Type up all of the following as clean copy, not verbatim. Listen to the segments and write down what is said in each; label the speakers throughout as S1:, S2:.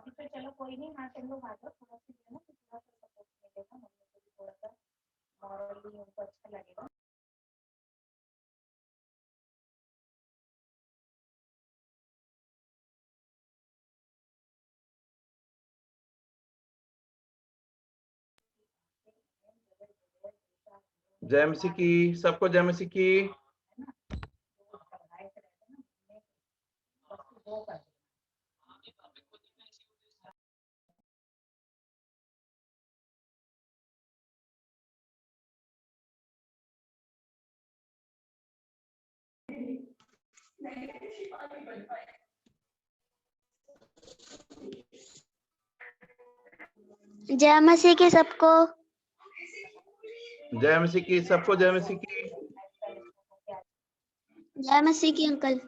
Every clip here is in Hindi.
S1: अभी तो चलो कोई नहीं, हाँ तुम लोग आ जाओ, थोड़ा सा है ना, तो थोड़ा सा सपोर्ट मिलेगा, मम्मी को भी थोड़ा सा मॉरली उनको अच्छा लगेगा।
S2: जय मसीह की, सबको जय मसीह की।
S3: जय मसीह की सबको।
S2: जय मसीह की सबको, जय मसीह की।
S3: जय मसीह की अंकल।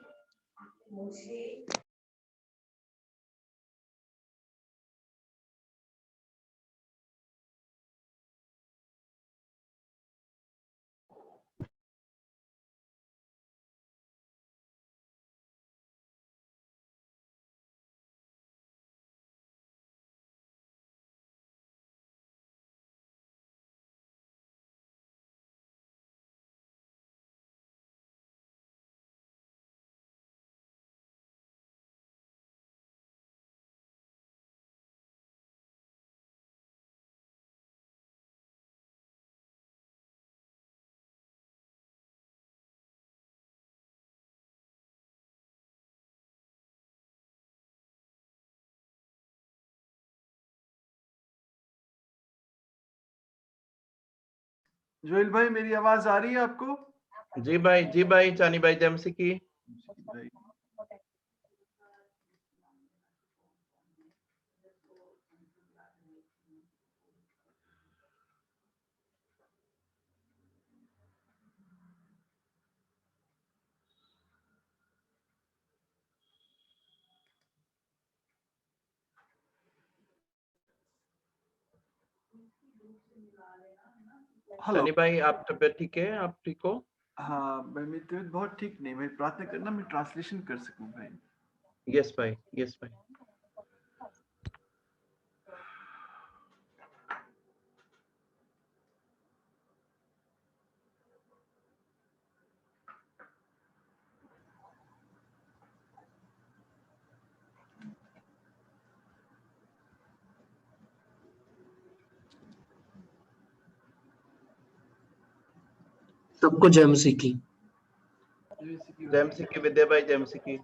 S4: जोएल भाई मेरी आवाज आ रही है आपको?
S2: जी भाई, चानी भाई, जय मसीह की।
S4: भाई हेलो।
S2: चानी भाई, आप तबियत ठीक है? आप ठीक हो?
S4: हाँ भाई मेरी तबीयत बहुत ठीक नहीं, भाई प्रार्थना करना मैं ट्रांसलेशन कर सकूं भाई।
S2: यस भाई, यस भाई।
S5: सबको जय मसीह की।
S2: जय मसीह की विद्या भाई, जय मसीह की।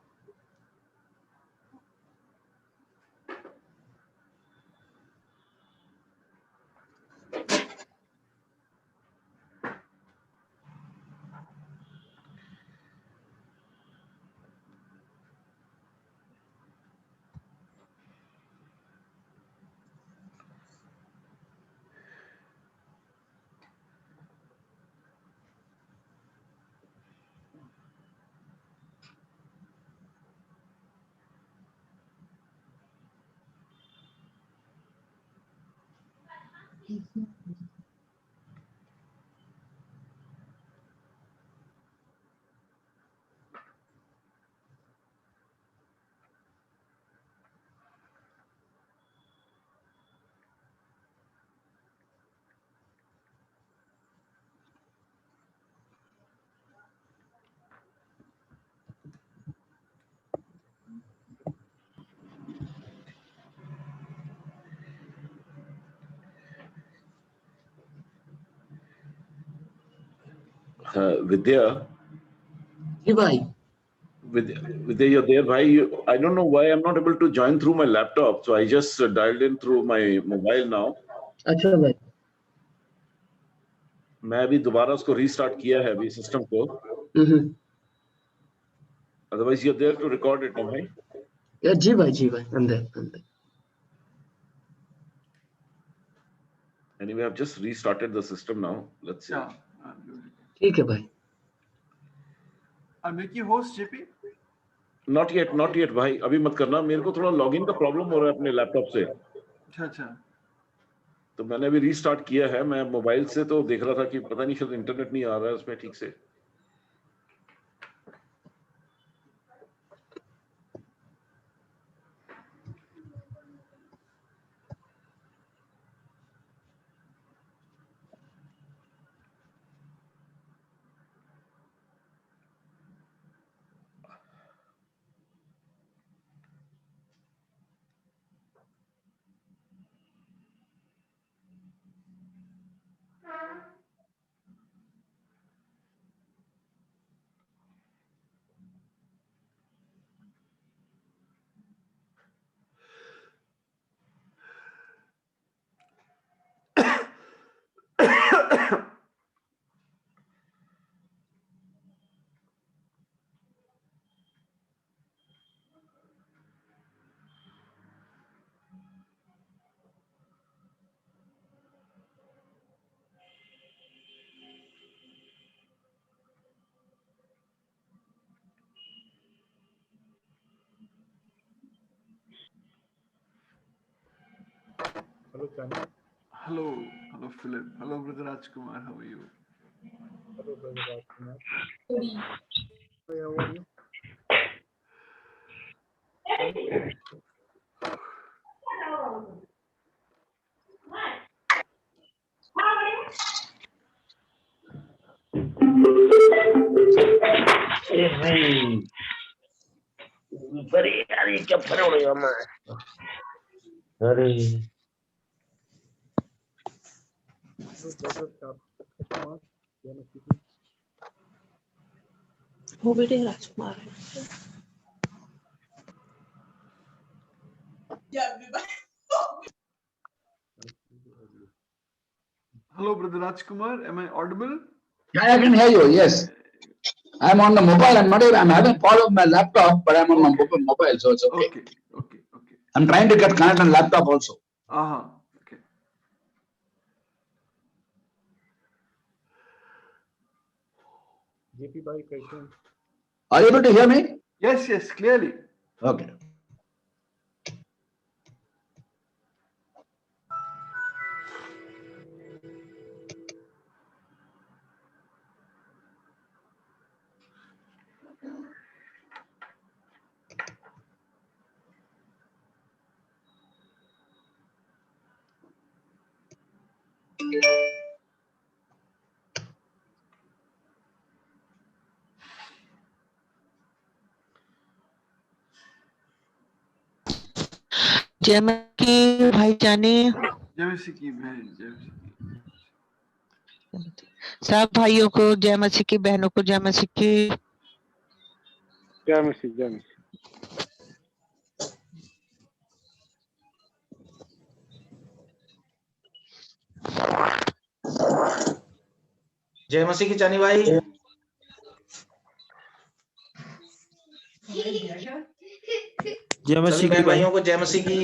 S6: Vidya,
S5: जी भाई।
S6: Vidya, you're there, bhai. I don't know why I'm not able to join through my laptop, so I just dialed in through my mobile now.
S5: अच्छा भाई।
S6: मैं अभी दोबारा उसको रीस्टार्ट किया है अभी सिस्टम को। Otherwise, you're there to record it, no, bhai?
S5: जी भाई अंदर।
S6: Anyway, I've just restarted the system now. Let's see.
S5: ठीक है भाई।
S4: I'll make you host, JP.
S6: Not yet, भाई अभी मत करना, मेरे को थोड़ा लॉगिन का प्रॉब्लम हो रहा है अपने लैपटॉप से।
S4: अच्छा।
S6: तो मैंने अभी रीस्टार्ट किया है, मैं मोबाइल से तो देख रहा था कि पता नहीं शायद इंटरनेट नहीं आ रहा है उसमें ठीक से।
S4: Hello, hello Philip. Hello brother Rajkumar. How are you?
S7: Hello, brother Rajkumar. Hey, how are you? Hello, brother Rajkumar.
S8: वो बेटे राजकुमार है।
S4: Hello brother Rajkumar. Am I audible?
S9: Yeah, I can hear you. Yes, I'm on the mobile. I'm having problem with my laptop, but I'm on my mobile, so it's okay.
S4: Okay.
S9: I'm trying to get connected on laptop also.
S4: Okay.
S7: JP bhai, कैसे हैं?
S9: Are you able to hear me?
S4: Yes, clearly.
S9: Okay.
S8: जय मां की भाई जाने,
S4: जय मसीह की बहन, जय मसीह की।
S8: सब भाइयों को जय मसीह की, बहनों को जय मसीह की।
S7: जय मसीह, जय मसीह।
S10: जय मसीह की चानी भाई।
S11: जय मसीह
S10: सभी
S11: की
S10: बहन
S11: भाई।
S10: भाइयों को जय मसीह की।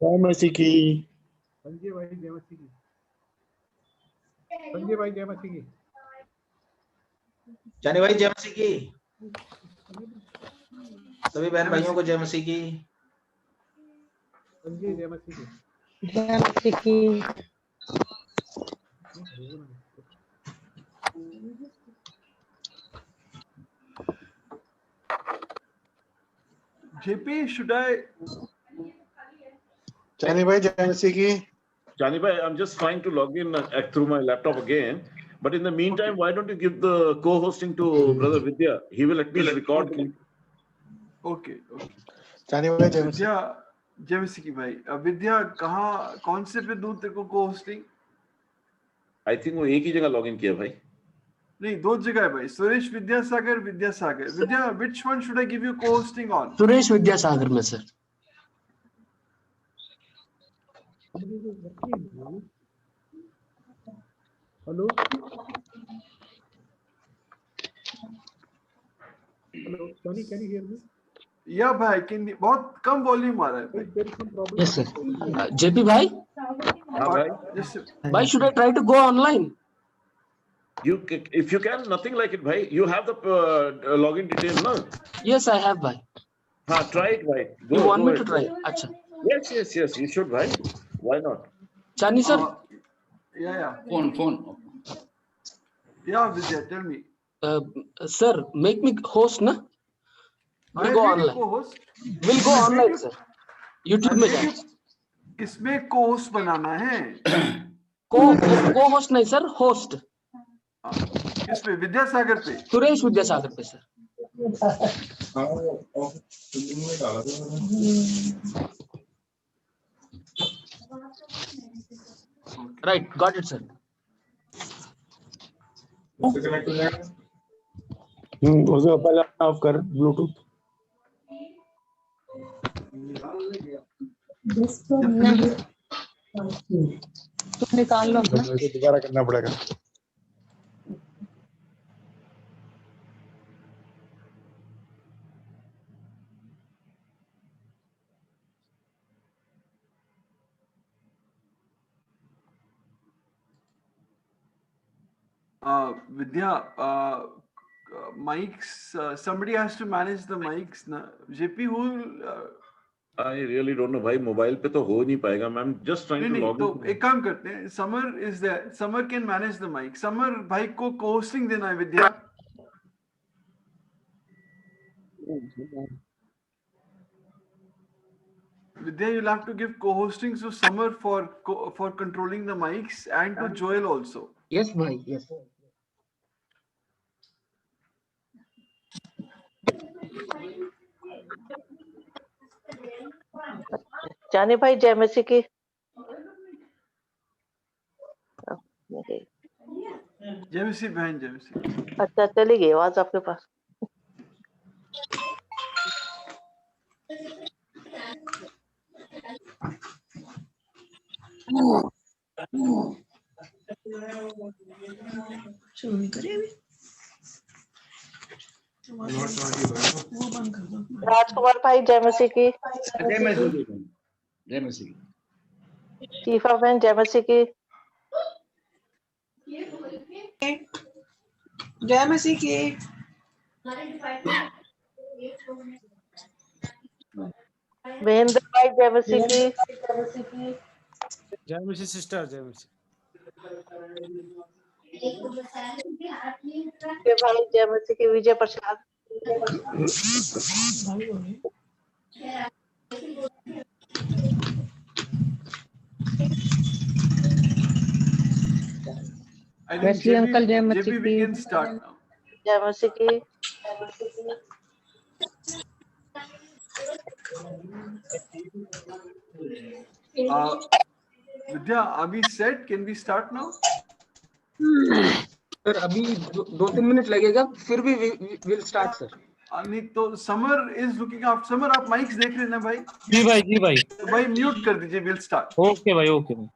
S11: जय मसीह की।
S7: संजय भाई, जय मसीह की। संजय भाई, जय मसीह की।
S10: चानी भाई जय मसीह की। सभी बहन भाइयों को जय मसीह की।
S7: संजय, जय मसीह की।
S8: जय मसीह की।
S4: JP, should I?
S7: चानी भाई, जय मसीह की।
S6: Jani bhai, I'm just trying to log in through my laptop again. But in the meantime, why don't you give the co-hosting to Brother Vidya? He will at least record.
S4: Okay.
S7: चानी भाई, जय मसीह।
S4: विद्या, जय मसीह की भाई। विद्या कौन से पे दूं तेरे को co-hosting?
S6: I think वो एक ही जगह login किया भाई।
S4: नहीं, दो जगह है भाई। सुरेश विद्यासागर। विद्या, which one should I give you co-hosting on?
S5: Suresh Vidyasagar में sir.
S7: Hello, Johnny, can you hear me?
S4: या भाई, बहुत कम वॉल्यूम आ रहा है भाई।
S7: There is some problem.
S5: Yes sir. JP भाई।
S6: हाँ भाई।
S5: Why should I try to go online?
S6: If you can, nothing like it bhai. You have the login detail, no?
S5: Yes, I have भाई.
S6: हाँ, try it bhai.
S5: You want me to try? अच्छा।
S6: Yes, you should bhai. Why not?
S5: चानी sir.
S4: Yeah.
S9: Phone.
S4: Yeah, Vidya, tell me.
S5: Sir, make me host ना? We'll go online.
S4: Co-host.
S5: We'll go online sir. YouTube में जाए।
S4: किसमें co-host बनाना है?
S5: Co-host नहीं सर, host.
S4: किसमें? विद्यासागर पे?
S5: सुरेश विद्यासागर पे sir. Right, got it sir.
S11: उसको पहले ऑफ कर ब्लूटूथ।
S8: तुम निकाल लो अपना।
S11: दोबारा करना पड़ेगा।
S4: विद्या, mics. Somebody has to manage the mics. Na JP, who?
S6: I really don't know भाई, मोबाइल पे तो हो नहीं पाएगा. I'm just trying to
S4: नहीं,
S6: log
S4: तो
S6: in.
S4: एक काम करते हैं. Summer is there. Summer can manage the mic. Summer भाई को co-hosting देना है विद्या. Vidya, you'll have to give co-hosting to Summer for controlling the mics and to Joel also.
S5: Yes, bhai. Yes.
S12: जाने भाई जय मसीह की।
S4: जय मसीह बहन, जय मसीह।
S12: अच्छा, चली गई आवाज आपके पास। राजकुमार भाई जय मसीह की।
S9: जय मसीह की, जय मसीह की।
S12: चीफा बहन जय मसीह की।
S13: जय मसीह की।
S12: महेंद्र भाई जय मसीह की।
S11: जय मसीह सिस्टर, जय मसीह।
S12: विजय भाई जय मसीह की। विजय प्रसाद।
S8: वेस्ली अंकल जय मसीह की।
S12: जय मसीह की।
S4: Vidya, are we set? Can we start now?
S5: Sir अभी 2-3 मिनट लगेगा, फिर भी विल स्टार्ट सर।
S4: नहीं तो summer is looking after. Summer आप माइक्स देख लेना भाई।
S11: जी भाई, जी भाई।
S4: तो भाई म्यूट कर दीजिए, विल स्टार्ट।
S11: ओके भाई, ओके भाई।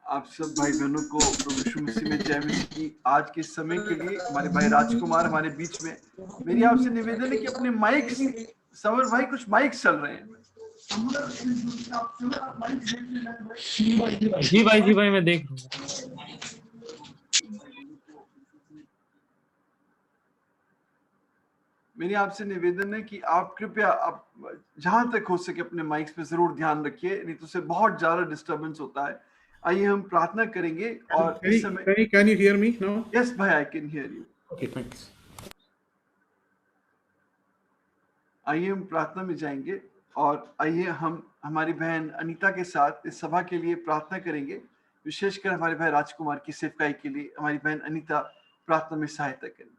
S4: आप सब भाई बहनों को प्रभु यीशु मसीह में जय मसीह की। आज के समय के लिए हमारे भाई राजकुमार हमारे बीच में। मेरी आपसे निवेदन है कि अपने माइक्स, समर भाई कुछ माइक्स चल रहे हैं।
S11: जी भाई, जी भाई, मैं देख रहा हूँ।
S4: मेरी आपसे निवेदन है कि आप कृपया आप जहां तक हो सके अपने माइक्स पे जरूर ध्यान रखिए, नहीं तो उससे बहुत ज्यादा डिस्टरबेंस होता है। आइए हम प्रार्थना करेंगे और इस समय
S7: Can you hear me now?
S4: Yes भाई, I can hear you.
S7: Okay, thanks.
S4: आइए हम प्रार्थना में जाएंगे और आइए हम हमारी बहन अनीता के साथ इस सभा के लिए प्रार्थना करेंगे। विशेषकर हमारे भाई राजकुमार की सेवकाई के लिए हमारी बहन अनीता प्रार्थना में सहायता करें।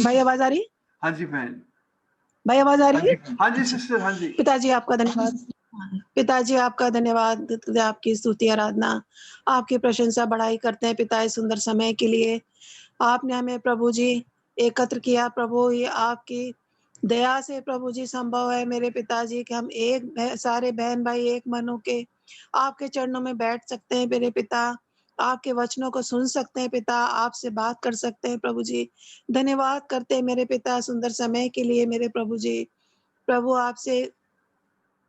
S13: भाई आवाज आ रही?
S4: हाँ जी बहन।
S13: भाई आवाज आ रही है?
S4: हाँ जी सिस्टर, हाँ जी।
S13: पिताजी आपका धन्यवाद। पिताजी आपका धन्यवाद, आपकी स्तुति आराधना, आपकी प्रशंसा बढ़ाई करते हैं पिता इस सुंदर समय के लिए। आपने हमें प्रभु जी एकत्र किया प्रभु, ये आपकी दया से प्रभु जी संभव है मेरे पिताजी कि हम सारे बहन भाई एक मन होके आपके चरणों में बैठ सकते हैं मेरे पिता, आपके वचनों को सुन सकते हैं पिता, आपसे बात कर सकते हैं प्रभु जी। धन्यवाद करते हैं मेरे पिता सुंदर समय के लिए मेरे प्रभु जी। प्रभु आपसे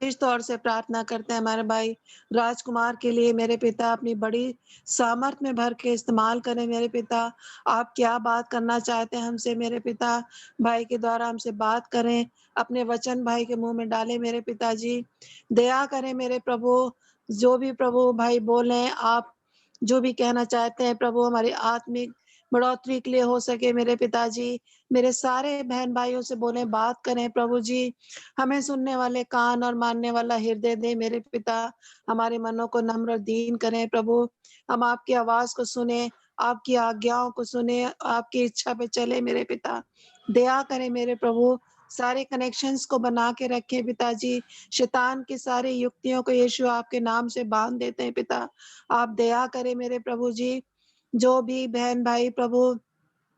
S13: इस तौर से प्रार्थना करते हैं हमारे भाई राजकुमार के लिए मेरे पिता, अपनी बड़ी सामर्थ में भर के इस्तेमाल करें मेरे पिता। आप क्या बात करना चाहते हैं हमसे मेरे पिता, भाई के द्वारा हमसे बात करें, अपने वचन भाई के मुंह में डालें मेरे पिताजी। दया करें मेरे प्रभु, जो भी प्रभु भाई बोले, आप जो भी कहना चाहते हैं प्रभु हमारी आत्मिक बढ़ोतरी के लिए हो सके मेरे पिताजी। मेरे सारे बहन भाइयों से बोले, बात करें प्रभु जी। हमें सुनने वाले कान और मानने वाला हृदय दे मेरे पिता। हमारे मनों को नम्र और दीन करें प्रभु। हम आपकी आवाज को सुने, आपकी आज्ञाओं को सुने, आपकी इच्छा पे चले मेरे पिता। दया करें मेरे प्रभु, सारे कनेक्शंस को बना के रखें पिताजी। शैतान की सारी युक्तियों को यीशु आपके नाम से बांध देते हैं पिता। आप दया करें मेरे प्रभु जी। जो भी बहन भाई प्रभु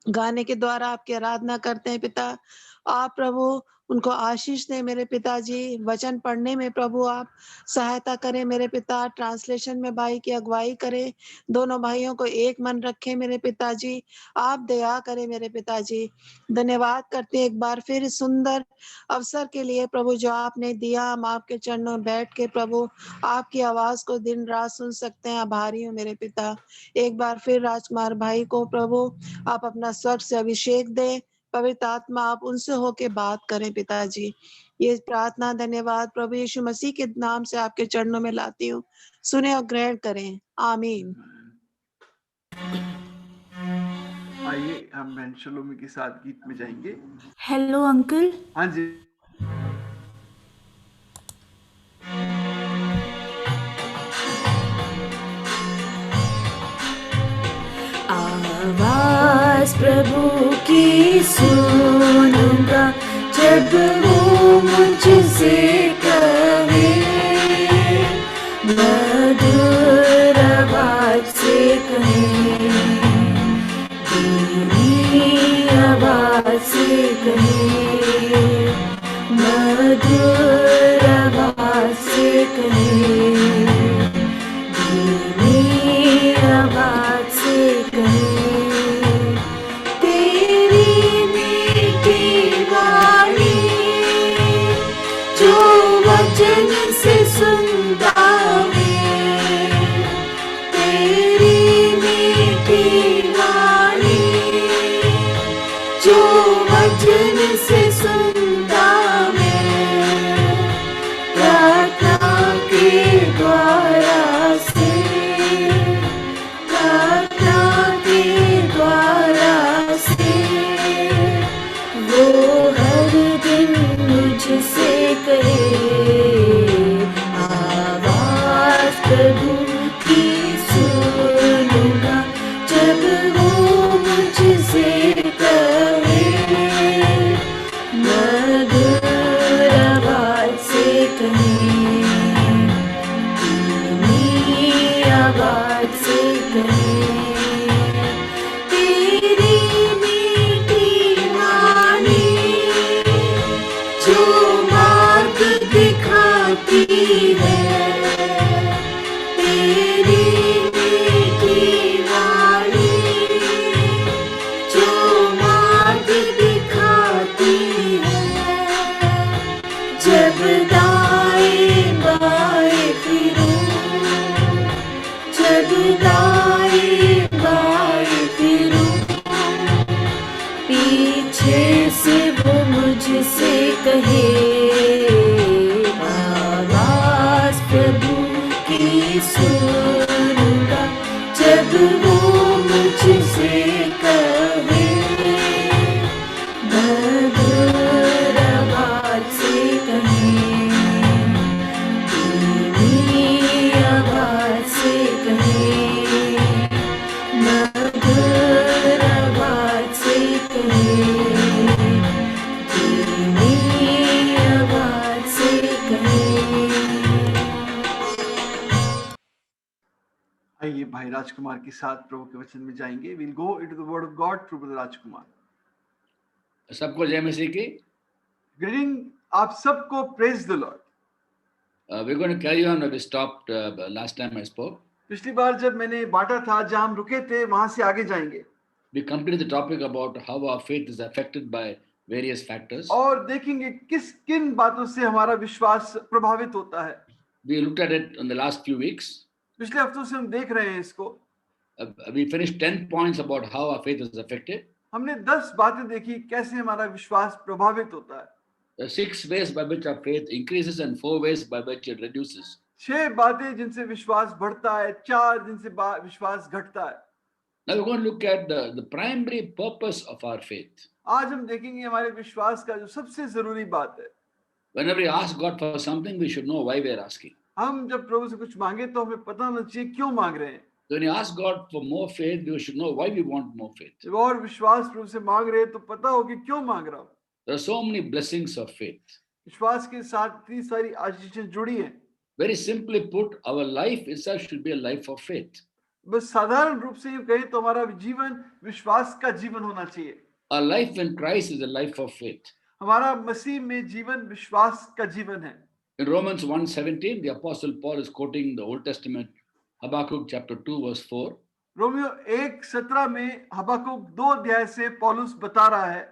S13: गाने के द्वारा आपकी आराधना करते हैं पिता, आप प्रभु उनको आशीष दें मेरे पिताजी। वचन पढ़ने में प्रभु आप सहायता करें मेरे पिता। ट्रांसलेशन में भाई की अगुवाई करें। दोनों भाइयों को एक मन रखें मेरे पिताजी। आप दया करें मेरे पिताजी। धन्यवाद करते हैं एक बार फिर इस सुंदर अवसर के लिए प्रभु जो आपने दिया। हम आपके चरणों में बैठ के प्रभु आपकी आवाज को दिन रात सुन सकते हैं। आभारी हूँ मेरे पिता। एक बार फिर राजकुमार भाई को प्रभु आप अपना स्वर्ग से अभिषेक दें। पवित्र आत्मा आप उनसे होके बात करें पिताजी। ये प्रार्थना धन्यवाद प्रभु यीशु मसीह के नाम से आपके चरणों में लाती हूँ। सुने और ग्रहण करें। आमीन।
S4: आइए हम बहन शलोमी के साथ गीत में जाएंगे।
S14: Hello uncle.
S4: हाँ जी।
S14: आवाज प्रभु की सुनूंगा जब वो मुझसे कहे, मधुर आवाज से कहे, धीमी आवाज से कहे, मधुर आवाज से कहे, धीमी आवाज से कहे, तेरी मीठी वाणी जो वचन से सुनता मैं, तेरी मीठी वाणी जो वचन से सुनता मैं, प्रार्थना के द्वारा से, प्रार्थना के द्वारा से वो हर दिन मुझसे कहे, आवाज प्रभु की सुनूंगा जब वो मुझसे कहे, मधुर आवाज से कहे, धीमी आवाज से कहे, तेरी मीठी वाणी जो मार्ग दिखाती है, तेरी मीठी वाणी जो मार्ग दिखाती है, जब दाएं बाएं फिरूं, जब दाएं बाएं फिरूं, पीछे से वो मुझसे कहे, आवाज प्रभु की सुनूंगा जब वो मुझसे कहे, मधुर आवाज से कहे, धीमी आवाज से कहे, मधुर आवाज से कहे, धीमी आवाज से कहे।
S4: आइए भाई राजकुमार के साथ प्रभु के वचन में जाएंगे। We'll go into the word of God through brother राजकुमार।
S9: सबको जय मसीह की।
S4: Greeting आप सबको, praise the Lord।
S9: We're going to carry on where we stopped last time I spoke.
S4: पिछली बार जब मैंने बांटा था जहां हम रुके थे वहां से आगे जाएंगे।
S9: We completed the topic about how our faith is affected by various factors.
S4: और देखेंगे किन बातों से हमारा विश्वास प्रभावित होता है।
S9: We looked at it in the last few weeks.
S4: पिछले हफ्तों से हम देख रहे हैं इसको।
S9: We finished 10 points about how our faith is affected.
S4: हमने 10 बातें देखी कैसे हमारा विश्वास प्रभावित होता है।
S9: There are 6 ways by which our faith increases and 4 ways by which it reduces.
S4: 6 बातें जिनसे विश्वास बढ़ता है, 4 जिनसे विश्वास घटता है।
S9: Now we're going to look at the primary purpose of our faith.
S4: आज हम देखेंगे हमारे विश्वास का जो सबसे जरूरी बात है।
S9: Whenever we ask God for something, we should know why we are asking.
S4: हम जब प्रभु से कुछ मांगे तो हमें पता होना चाहिए क्यों मांग रहे हैं।
S9: So when you ask God for more faith, you should know why we want more faith.
S4: जब और विश्वास प्रभु से मांग रहे हैं तो पता हो कि क्यों मांग रहा हूँ।
S9: There are so many blessings of faith.
S4: विश्वास के साथ इतनी सारी आशीषें जुड़ी हैं।
S9: Very simply put, our life itself should be a life of faith.
S4: बस साधारण रूप से यूं कहें तो हमारा जीवन विश्वास का जीवन होना चाहिए।
S9: Our life in Christ is a life of faith.
S4: हमारा मसीह में जीवन विश्वास का जीवन है।
S9: In Romans 1:17, the Apostle Paul is quoting the Old Testament, Habakkuk chapter 2, verse 4.
S4: Romeo 1:17 में हबक्कुक 2 अध्याय से पौलुस बता रहा है,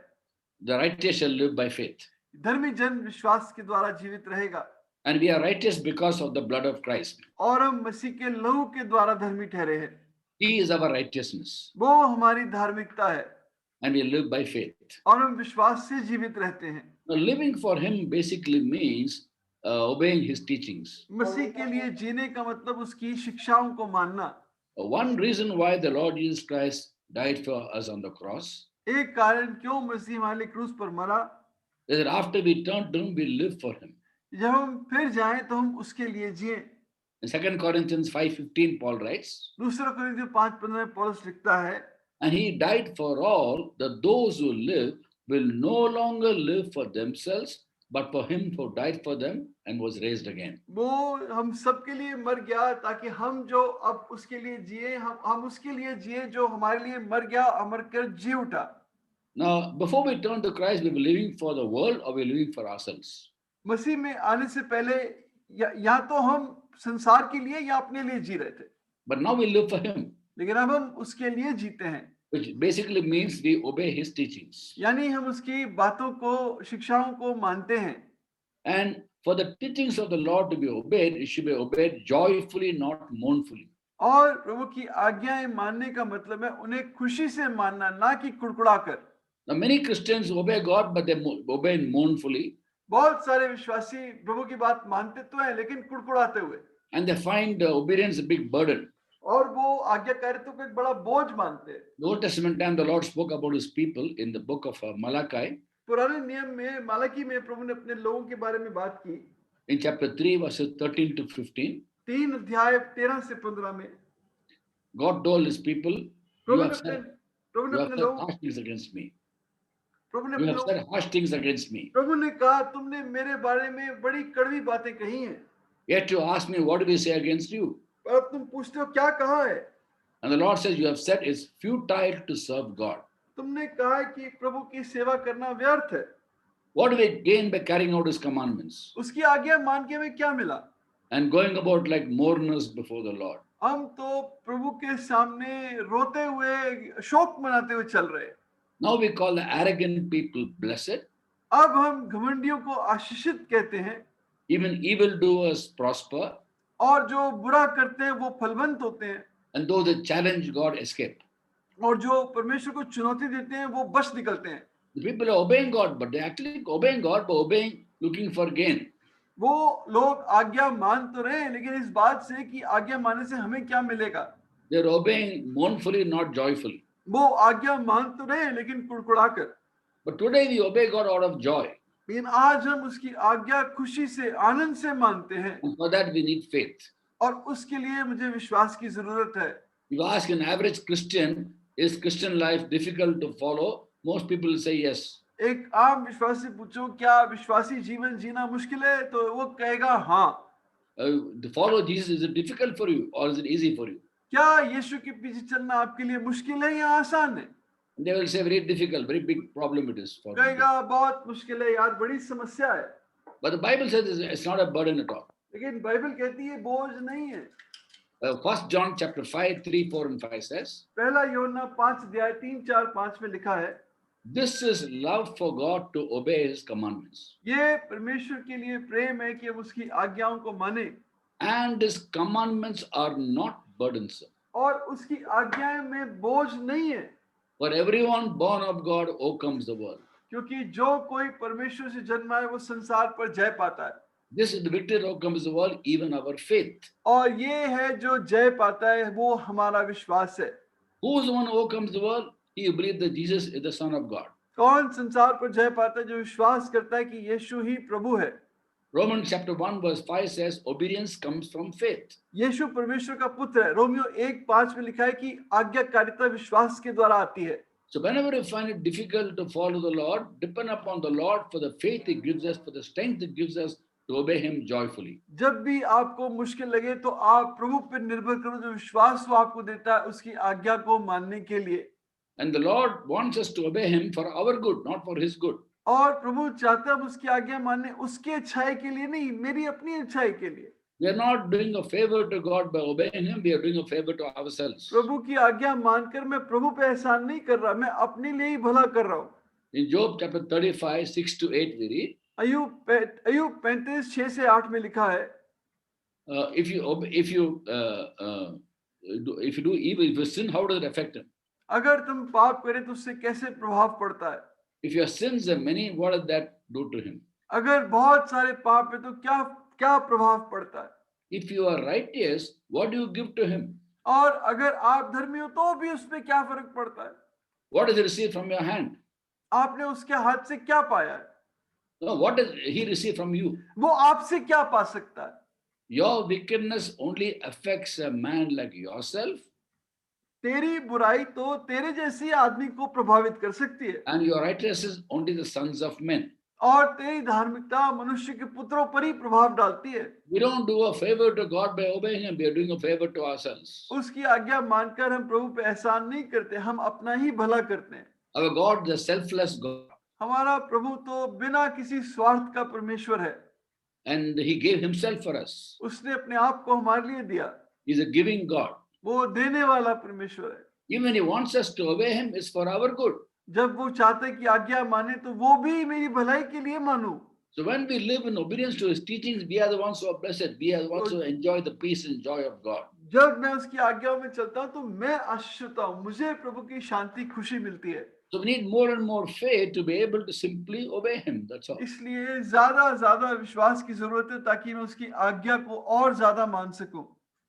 S9: The righteous shall live by faith.
S4: धर्मी जन विश्वास के द्वारा जीवित रहेगा।
S9: And we are righteous because of the blood of Christ.
S4: और हम मसीह के लहू के द्वारा धर्मी ठहरे हैं।
S9: He is our righteousness.
S4: वो हमारी धार्मिकता है।
S9: And we live by faith.
S4: और हम विश्वास से जीवित रहते हैं।
S9: Now, living for him basically means obeying his teachings.
S4: मसीह के लिए जीने का मतलब उसकी शिक्षाओं को मानना।
S9: One reason why the Lord Jesus Christ died for us on the cross
S4: एक कारण क्यों मसीह हमारे लिए क्रूस पर मरा,
S9: is that after we turn to him, we live for him.
S4: जब हम फिर जाएं तो हम उसके लिए जिए।
S9: In 2 Corinthians 5:15, Paul writes,
S4: दूसरा कोरिन्थियों 5:15 में पौलुस लिखता है,
S9: and he died for all, that those who live will no longer live for themselves, but for him who died for them and was raised again.
S4: वो हम सबके लिए मर गया ताकि हम जो अब उसके लिए जिए, हम उसके लिए जिए जो हमारे लिए मर गया, मर कर जी उठा।
S9: Now, before we turn to Christ, we were living for the world or we were living for ourselves.
S4: मसीह में आने से पहले या तो हम संसार के लिए या अपने लिए जी रहे थे,
S9: But now we live for him,
S4: लेकिन अब हम उसके लिए जीते हैं।
S9: which basically means we obey his teachings.
S4: यानी हम उसकी बातों को, शिक्षाओं को मानते हैं।
S9: And for the teachings of the Lord to be obeyed, it should be obeyed joyfully, not mournfully.
S4: और प्रभु की आज्ञाएं मानने का मतलब है उन्हें खुशी से मानना, ना कि कुड़कुड़ा कर।
S9: Now, many Christians obey God, but they obey mournfully.
S4: बहुत सारे विश्वासी प्रभु की बात मानते तो हैं लेकिन कुड़कुड़ाते हुए,
S9: And they find obedience a big burden.
S4: और वो आज्ञाकारित्व को एक बड़ा बोझ मानते हैं।
S9: The Old Testament time, the Lord spoke about his people in the book of Malachi.
S4: पुराने नियम में मालाकी में प्रभु ने अपने लोगों के बारे में बात की।
S9: In chapter 3, verses 13 to 15,
S4: 3 अध्याय 13 से 15 में
S9: God told his people, you
S4: Prabhu
S9: have
S4: ने
S9: said
S4: अपने लोगों
S9: harsh things against me.
S4: प्रभु ने
S9: You
S4: अपने
S9: have
S4: लोगों
S9: said harsh things against me.
S4: प्रभु ने कहा तुमने मेरे बारे में बड़ी कड़वी बातें कही हैं,
S9: Yet you ask me, what do we say against you?
S4: पर अब तुम पूछते हो क्या कहा है।
S9: And the Lord says, you have said it's futile to serve God.
S4: तुमने कहा है कि प्रभु की सेवा करना व्यर्थ है।
S9: What do we gain by carrying out his commandments
S4: उसकी आज्ञा मान के हमें क्या मिला?
S9: and going about like mourners before the Lord?
S4: हम तो प्रभु के सामने रोते हुए, शोक मनाते हुए चल रहे हैं।
S9: Now we call the arrogant people blessed,
S4: अब हम घमंडियों को आशीषित कहते हैं,
S9: even evildoers prosper,
S4: और जो बुरा करते हैं वो फलवंत होते हैं,
S9: and those that challenge God escape.
S4: और जो परमेश्वर को चुनौती देते हैं वो बच निकलते हैं।
S9: The people are obeying God, but they're actually obeying God, but obeying looking for gain.
S4: वो लोग आज्ञा मान तो रहे हैं लेकिन इस बात से कि आज्ञा मानने से हमें क्या मिलेगा,
S9: They're obeying mournfully, not joyfully.
S4: वो आज्ञा मान तो रहे हैं लेकिन कुड़कुड़ा कर।
S9: But today we obey God out of joy.
S4: लेकिन आज हम उसकी आज्ञा खुशी से, आनंद से मानते हैं,
S9: And for that we need faith.
S4: और उसके लिए मुझे विश्वास की जरूरत है।
S9: If you ask an average Christian, is Christian life difficult to follow? Most people will say yes.
S4: एक आम विश्वासी पूछो क्या विश्वासी जीवन जीना मुश्किल है, तो वो कहेगा हाँ।
S9: To follow Jesus, is it difficult for you or is it easy for you?
S4: क्या यीशु के पीछे चलना आपके लिए मुश्किल है या आसान है?
S9: And they will say very difficult, very big problem it is for them.
S4: कहेगा बहुत मुश्किल है यार, बड़ी समस्या है।
S9: But the Bible says it's not a burden at all.
S4: लेकिन बाइबल कहती है बोझ नहीं है।
S9: 1 John chapter 5, 3, 4 and 5 says,
S4: पहला यूहन्ना 5 अध्याय 3, 4, 5 में लिखा है,
S9: this is love for God to obey his commandments.
S4: ये परमेश्वर के लिए प्रेम है कि हम उसकी आज्ञाओं को माने,
S9: And his commandments are not burdensome.
S4: और उसकी आज्ञाएं में बोझ नहीं है,
S9: For everyone born of God overcomes the world.
S4: क्योंकि जो कोई परमेश्वर से जन्मा है वो संसार पर जय पाता है।
S9: This is the victory that overcomes the world, even our faith.
S4: और ये है जो जय पाता है, वो हमारा विश्वास है।
S9: Who is the one who overcomes the world? He who believes that Jesus is the Son of God.
S4: कौन संसार पर जय पाता है? जो विश्वास करता है कि यीशु ही प्रभु है।
S9: Romans chapter 1 verse 5 says obedience comes from faith.
S4: यीशु परमेश्वर का पुत्र है। रोमियो 1:5 में लिखा है कि आज्ञाकारिता विश्वास के द्वारा आती है।
S9: So whenever you find it difficult to follow the Lord, depend upon the Lord for the faith he gives us, for the strength he gives us to obey him joyfully.
S4: जब भी आपको मुश्किल लगे तो आप प्रभु पर निर्भर करो, जो विश्वास वो आपको देता है उसकी आज्ञा को मानने के लिए।
S9: And the Lord wants us to obey him for our good, not for his good.
S4: और प्रभु चाहता है हम उसकी आज्ञा माने, उसकी अच्छाई के लिए नहीं, मेरी अपनी अच्छाई के लिए।
S9: We are not doing a favor to God by obeying Him. We are doing a favor to ourselves.
S4: प्रभु की आज्ञा मानकर मैं प्रभु पे एहसान नहीं कर रहा, मैं अपने लिए ही भला कर रहा हूँ।
S9: In Job chapter 35, 6 to 8, we read,
S4: अय्यूब 35 6 से 8 में लिखा है,
S9: if you do evil, if you sin, how does it affect him?
S4: अगर तुम पाप करे तो उससे कैसे प्रभाव पड़ता है?
S9: If your sins are many, what does that do to him?
S4: अगर बहुत सारे पाप है तो क्या प्रभाव पड़ता है?
S9: If you are righteous, what do you give to him?
S4: और अगर आप धर्मी हो तो भी उस पे क्या फर्क पड़ता है?
S9: What does he receive from your hand?
S4: आपने उसके हाथ से क्या पाया है?
S9: No, what does he receive from you?
S4: वो आपसे क्या पा सकता है?
S9: Your wickedness only affects a man like yourself.
S4: तेरी बुराई तो तेरे जैसे आदमी को प्रभावित कर सकती है,
S9: And your righteousness only the sons of men.
S4: और तेरी धार्मिकता मनुष्य के पुत्रों पर ही प्रभाव डालती है।
S9: We don't do a favor to God by obeying Him. We are doing a favor to ourselves.
S4: उसकी आज्ञा मानकर हम प्रभु पे एहसान नहीं करते, हम अपना ही भला करते हैं।
S9: Our God is a selfless God,
S4: हमारा प्रभु तो बिना किसी स्वार्थ का परमेश्वर है,
S9: and He gave Himself for us.
S4: उसने अपने आप को हमारे लिए दिया।
S9: He's a giving God.
S4: वो देने वाला परमेश्वर है।
S9: Even when He wants us to obey Him, it's for our good.
S4: जब वो चाहते कि आज्ञा माने तो वो भी मेरी भलाई के लिए मानो।
S9: So when we live in obedience to His teachings, we are the ones who are blessed. We are the ones who enjoy the peace and joy of God.
S4: जब मैं उसकी आज्ञा में चलता हूँ तो मैं आशीष होता हूँ, मुझे प्रभु की शांति खुशी मिलती है।
S9: So we need more and more faith to be able to simply obey Him. That's all.
S4: इसलिए ज्यादा विश्वास की जरूरत है ताकि मैं उसकी आज्ञा को और ज्यादा मान सकूं।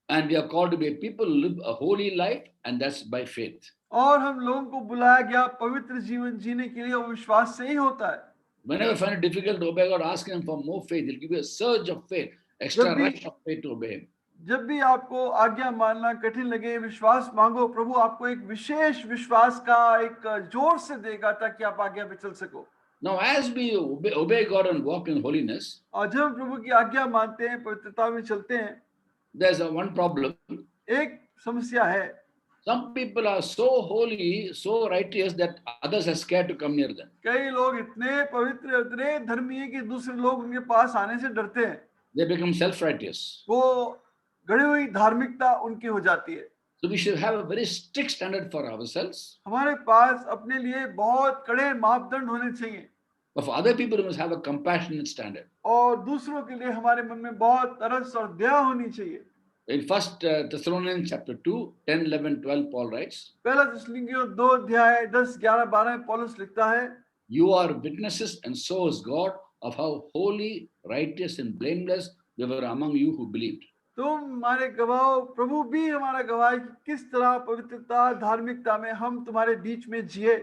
S9: And we are called to be a people who live a holy life, and that's by faith.
S4: और हम लोगों को बुलाया गया पवित्र जीवन जीने के लिए, वो विश्वास से ही होता है।
S9: Whenever you find it difficult to obey God, ask Him for more faith. He'll give you a surge of faith, extra rush of faith to obey Him.
S4: जब भी आपको आज्ञा मानना कठिन लगे, विश्वास मांगो, प्रभु आपको एक विशेष विश्वास का एक जोर से देगा ताकि आप आज्ञा पे चल सको।
S9: Now, as we obey God and walk in holiness,
S4: और जब हम प्रभु की आज्ञा मानते हैं, पवित्रता में चलते हैं,
S9: there's one problem.
S4: एक समस्या है।
S9: Some people are so holy, so righteous that others are scared to come near them.
S4: कई लोग इतने पवित्र, इतने धर्मी हैं कि दूसरे लोग उनके पास आने से डरते हैं।
S9: They become self-righteous.
S4: वो गड़ी हुई धार्मिकता उनकी हो जाती है।
S9: So we should have a very strict standard for ourselves.
S4: हमारे पास अपने लिए बहुत कड़े मापदंड होने चाहिए।
S9: But for other people, we must have a compassionate standard.
S4: और दूसरों के लिए हमारे मन में बहुत तरस और दया होनी चाहिए।
S9: In 1 Thessalonians chapter 2, 10, 11, 12, Paul writes,
S4: पहला थिस्सलुनीकियों 2 अध्याय 10, 11, 12 में पौलुस लिखता है,
S9: You are witnesses, and so is God, of how holy, righteous, and blameless we were among you who believed.
S4: तुम हमारे गवाह हो, प्रभु भी हमारा गवाह है कि किस तरह पवित्रता धार्मिकता में हम तुम्हारे बीच में जिए।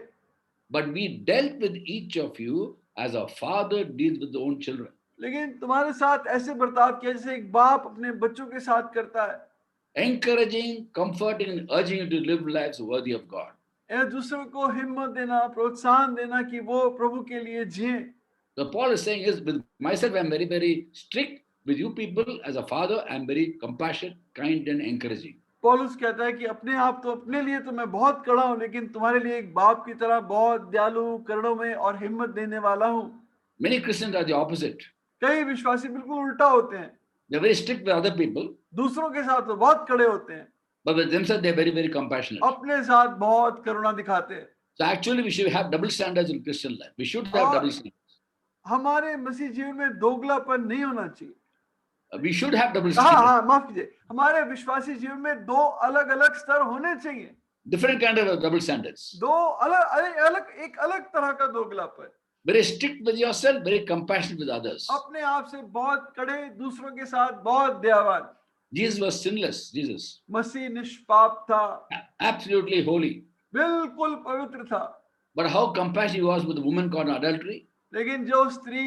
S9: But we dealt with each of you as a father deals with his own children.
S4: लेकिन तुम्हारे साथ ऐसे बर्ताव किया जैसे एक बाप अपने बच्चों के साथ करता है।
S9: Encouraging, comforting, and urging you to live lives worthy of God.
S4: दूसरों को हिम्मत देना, प्रोत्साहन देना कि वो प्रभु के लिए जिए।
S9: So Paul is saying is, with myself I am very, very strict. With you people as a father I am very compassionate, kind, and encouraging.
S4: पौलुस कहता है कि अपने आप तो अपने लिए तो मैं बहुत कड़ा हूँ, लेकिन तुम्हारे लिए एक बाप की तरह बहुत दयालु, करुणा और हिम्मत देने वाला हूँ।
S9: Many Christians are the opposite.
S4: कई विश्वासी बिल्कुल उल्टा होते हैं।
S9: They are very strict with other people.
S4: दूसरों के साथ तो बहुत कड़े होते हैं,
S9: But with themselves they are very, very compassionate.
S4: अपने साथ बहुत करुणा दिखाते हैं।
S9: So actually we should have double standards in Christian life. We should have double standards.
S4: हमारे मसीह जीवन में दोगलापन नहीं होना चाहिए।
S9: We should have double
S4: हाँ
S9: standards.
S4: हाँ माफ कीजिए, हमारे विश्वासी जीवन में दो अलग अलग स्तर होने चाहिए।
S9: Different kind of double standards.
S4: दो एक अलग तरह का दोगलापन।
S9: Very strict with yourself, very compassionate with others.
S4: अपने आप से बहुत कड़े, दूसरों के साथ बहुत दयावान।
S9: Jesus was sinless. Jesus,
S4: मसीह निष्पाप था,
S9: absolutely holy.
S4: बिल्कुल पवित्र था।
S9: But how compassionate he was with the woman caught in adultery.
S4: लेकिन जो स्त्री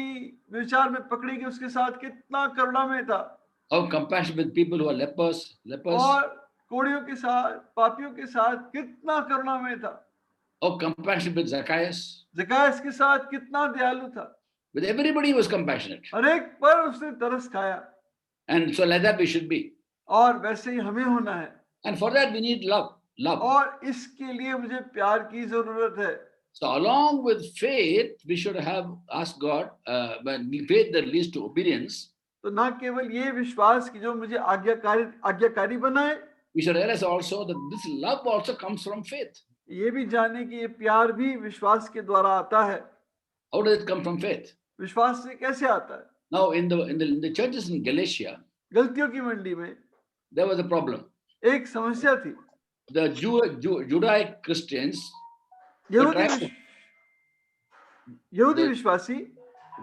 S4: विचार में पकड़ी गई उसके साथ कितना करुणा में था।
S9: How compassionate with people who are lepers.
S4: और कोड़ियों के साथ, पापियों के साथ कितना करुणा में था।
S9: How compassionate with Zacchaeus.
S4: ज़कायस के साथ कितना दयालु था।
S9: With everybody he was compassionate.
S4: हर एक पर उसने तरस खाया।
S9: And so like that we should be.
S4: और वैसे ही हमें होना है।
S9: And for that we need love. Love.
S4: और इसके लिए मुझे प्यार की जरूरत है।
S9: So along with faith, we should have asked God, when faith that leads to obedience,
S4: तो ना केवल ये विश्वास कि जो मुझे आज्ञाकारी बनाए,
S9: we should realize also that this love also comes from faith.
S4: ये भी जाने कि ये प्यार भी विश्वास के द्वारा आता है.
S9: How does it come from faith?
S4: विश्वास से कैसे आता है?
S9: Now in the churches in Galatia,
S4: गलतियों की मंडी में
S9: there was a problem.
S4: एक समस्या थी.
S9: The Judaic Christians
S4: यहूदी विश्वासी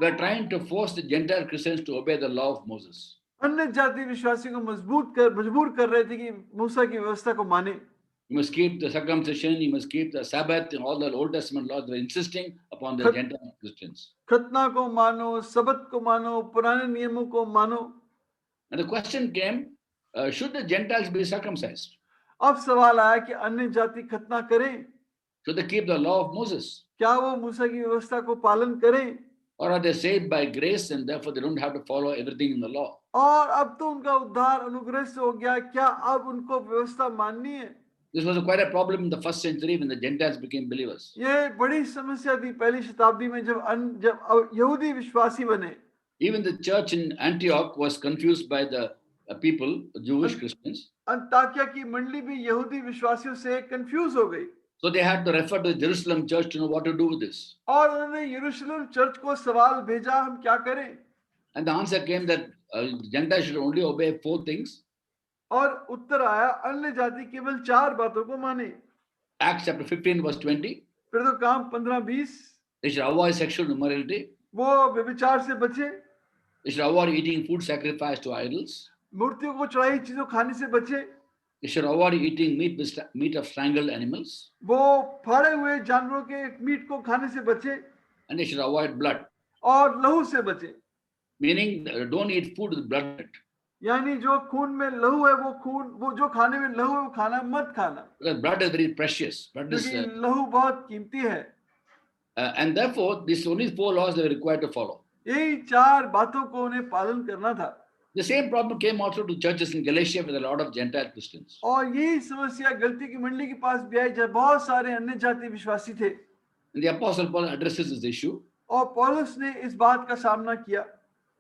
S9: were trying to force the Gentile Christians to obey the law of Moses.
S4: अन्य जाति विश्वासियों को मजबूर कर रहे थे कि मूसा की व्यवस्था को माने.
S9: You must keep the circumcision, you must keep the Sabbath, and all the Old Testament laws. They were insisting upon the Gentile Christians.
S4: खतना को मानो, सबत को मानो, पुराने नियमों को मानो.
S9: And the question came, should the Gentiles be circumcised?
S4: अब सवाल आया कि अन्य जाति खतना करें.
S9: Should they keep the law of Moses?
S4: क्या वो मूसा की व्यवस्था को पालन करें?
S9: Or are they saved by grace and therefore they don't have to follow everything in the law?
S4: और अब तो उनका उद्धार अनुग्रह से हो गया, क्या अब उनको व्यवस्था माननी है?
S9: This was quite a problem in the first century when the Gentiles became believers.
S4: ये बड़ी समस्या थी पहली शताब्दी में जब यहूदी विश्वासी बने.
S9: Even the church in Antioch was confused by the people, the Jewish Christians.
S4: Antakya की मंडली भी यहूदी विश्वासियों से कंफ्यूज हो गई.
S9: So they had to refer to the Jerusalem church to know what to do with this.
S4: और उन्होंने यरूशलेम चर्च को सवाल भेजा, हम क्या करें?
S9: And the answer came that Gentiles should only obey 4 things.
S4: और उत्तर आया अन्य जाति केवल 4 बातों को माने.
S9: Acts chapter 15 verse 20.
S4: फिर तो काम 15-20.
S9: They should avoid sexual immorality.
S4: वो व्यभिचार से बचे.
S9: They should avoid eating food sacrificed to idols.
S4: मूर्तियों को चढ़ाई चीजों खाने से बचे.
S9: They should avoid eating meat of strangled animals.
S4: वो फाड़े हुए जानवरों के मीट को खाने से बचे.
S9: And they should avoid blood.
S4: और लहू से बचे.
S9: Meaning don't eat food with blood in it.
S4: यानी जो खून में लहू है वो जो खाने में लहू है वो खाना मत खाना.
S9: Because blood is very precious. Blood is,
S4: क्योंकि लहू बहुत कीमती है.
S9: And therefore these only 4 laws they were required to follow.
S4: यही 4 बातों को उन्हें पालन करना था.
S9: The same problem came also to churches in Galatia with a lot of Gentile Christians.
S4: और यही समस्या गलती की मंडली के पास भी आई जब बहुत सारे अन्य जाति विश्वासी थे.
S9: And the Apostle Paul addresses this issue.
S4: और पौलुस ने इस बात का सामना किया.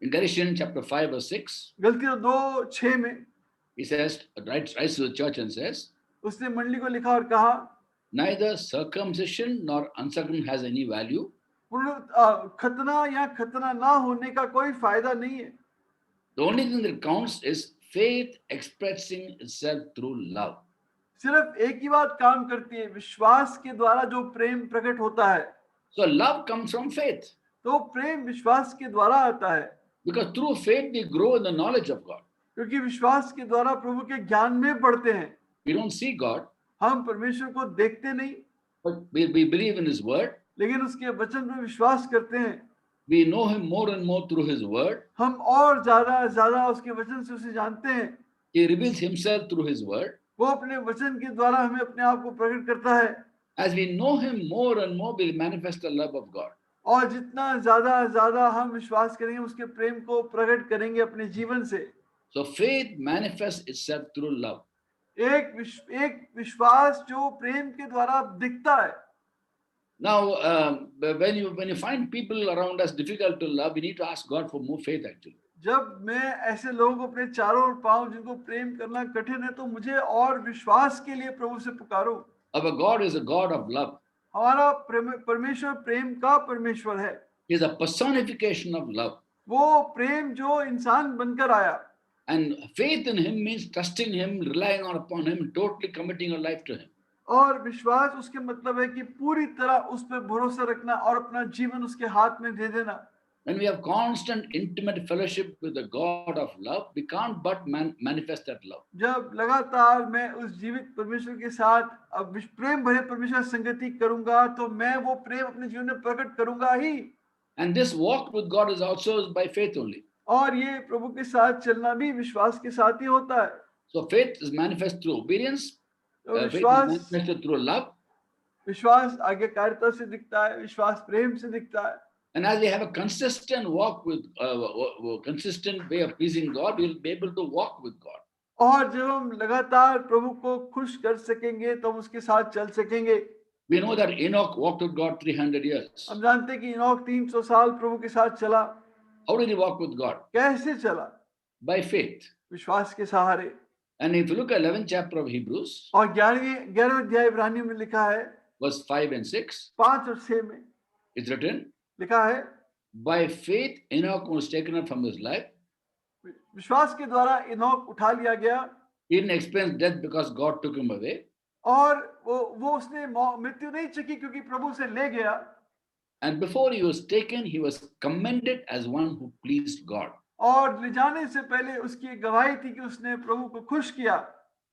S9: In Galatians chapter 5 verse 6,
S4: गलतियों 2:6 में
S9: he says, writes to the church and says,
S4: उसने मंडली को लिखा और कहा,
S9: neither circumcision nor uncircumcision has any value.
S4: खतना या खतना ना होने का कोई फायदा नहीं है.
S9: The only thing that counts is faith expressing itself through love.
S4: सिर्फ एक ही बात काम करती है, विश्वास के द्वारा जो प्रेम प्रकट होता है.
S9: So love comes from faith.
S4: तो प्रेम विश्वास के द्वारा आता है.
S9: Because through faith we grow in the knowledge of God.
S4: क्योंकि विश्वास के द्वारा प्रभु के ज्ञान में बढ़ते हैं.
S9: We don't see God.
S4: हम परमेश्वर को देखते नहीं.
S9: But we believe in His word.
S4: लेकिन उसके वचन में विश्वास करते हैं.
S9: We know Him more and more through His word.
S4: हम और ज़्यादा उसके वचन से उसे जानते हैं.
S9: He reveals Himself through His word.
S4: वो अपने वचन के द्वारा हमें अपने आप को प्रकट करता है.
S9: As we know Him more and more, we'll manifest the love of God.
S4: और जितना ज़्यादा हम विश्वास करेंगे उसके प्रेम को प्रकट करेंगे अपने जीवन से.
S9: So faith manifests itself through love.
S4: एक विश्वास जो प्रेम के द्वारा दिखता है.
S9: Now, when you find people around us difficult to love, we need to ask God for more faith actually.
S4: जब मैं ऐसे लोगों को अपने चारों ओर पाऊं जिनको प्रेम करना कठिन है तो मुझे और विश्वास के लिए प्रभु से पुकारो.
S9: Our God is a God of love.
S4: हमारा परमेश्वर प्रेम का परमेश्वर है.
S9: He is a personification of love.
S4: वो प्रेम जो इंसान बनकर आया.
S9: And faith in Him means trusting Him, relying upon Him, totally committing your life to Him.
S4: और विश्वास उसके मतलब है कि पूरी तरह उस पर भरोसा रखना और अपना जीवन उसके हाथ में दे देना.
S9: When we have constant intimate fellowship with the God of love, we can't but manifest that love.
S4: जब लगातार मैं उस जीवित परमेश्वर के साथ अब प्रेम भरे परमेश्वर संगति करूंगा तो मैं वो प्रेम अपने जीवन में प्रकट करूंगा ही.
S9: And this walk with God is also by faith only.
S4: और ये प्रभु के साथ चलना भी विश्वास के साथ ही होता है.
S9: So faith is manifest through obedience. Faith is manifested through love.
S4: विश्वास आज्ञाकारिता से दिखता है, विश्वास प्रेम से दिखता है.
S9: And as we have a consistent walk with consistent way of pleasing God, we will be able to walk with God.
S4: और जब हम लगातार प्रभु को खुश कर सकेंगे तो हम उसके साथ चल सकेंगे.
S9: We know that Enoch walked with God 300 years.
S4: हम जानते हैं कि इनोक 300 साल प्रभु के साथ चला।
S9: How did he walk with God?
S4: कैसे चला?
S9: By faith.
S4: विश्वास के सहारे।
S9: And if you look at 11th chapter of Hebrews,
S4: और 11वें अध्याय इब्रानियों में लिखा है,
S9: verse 5 and 6,
S4: 5 और 6 में
S9: it's written,
S4: लिखा है,
S9: by faith Enoch was taken up from his life.
S4: विश्वास के द्वारा इनोक उठा लिया गया।
S9: He didn't experience death because God took him away.
S4: और वो उसने मृत्यु नहीं चखी क्योंकि प्रभु से ले गया।
S9: And before he was taken, he was commended as one who pleased God.
S4: और ले जाने से पहले उसकी एक गवाही थी कि उसने प्रभु को खुश किया।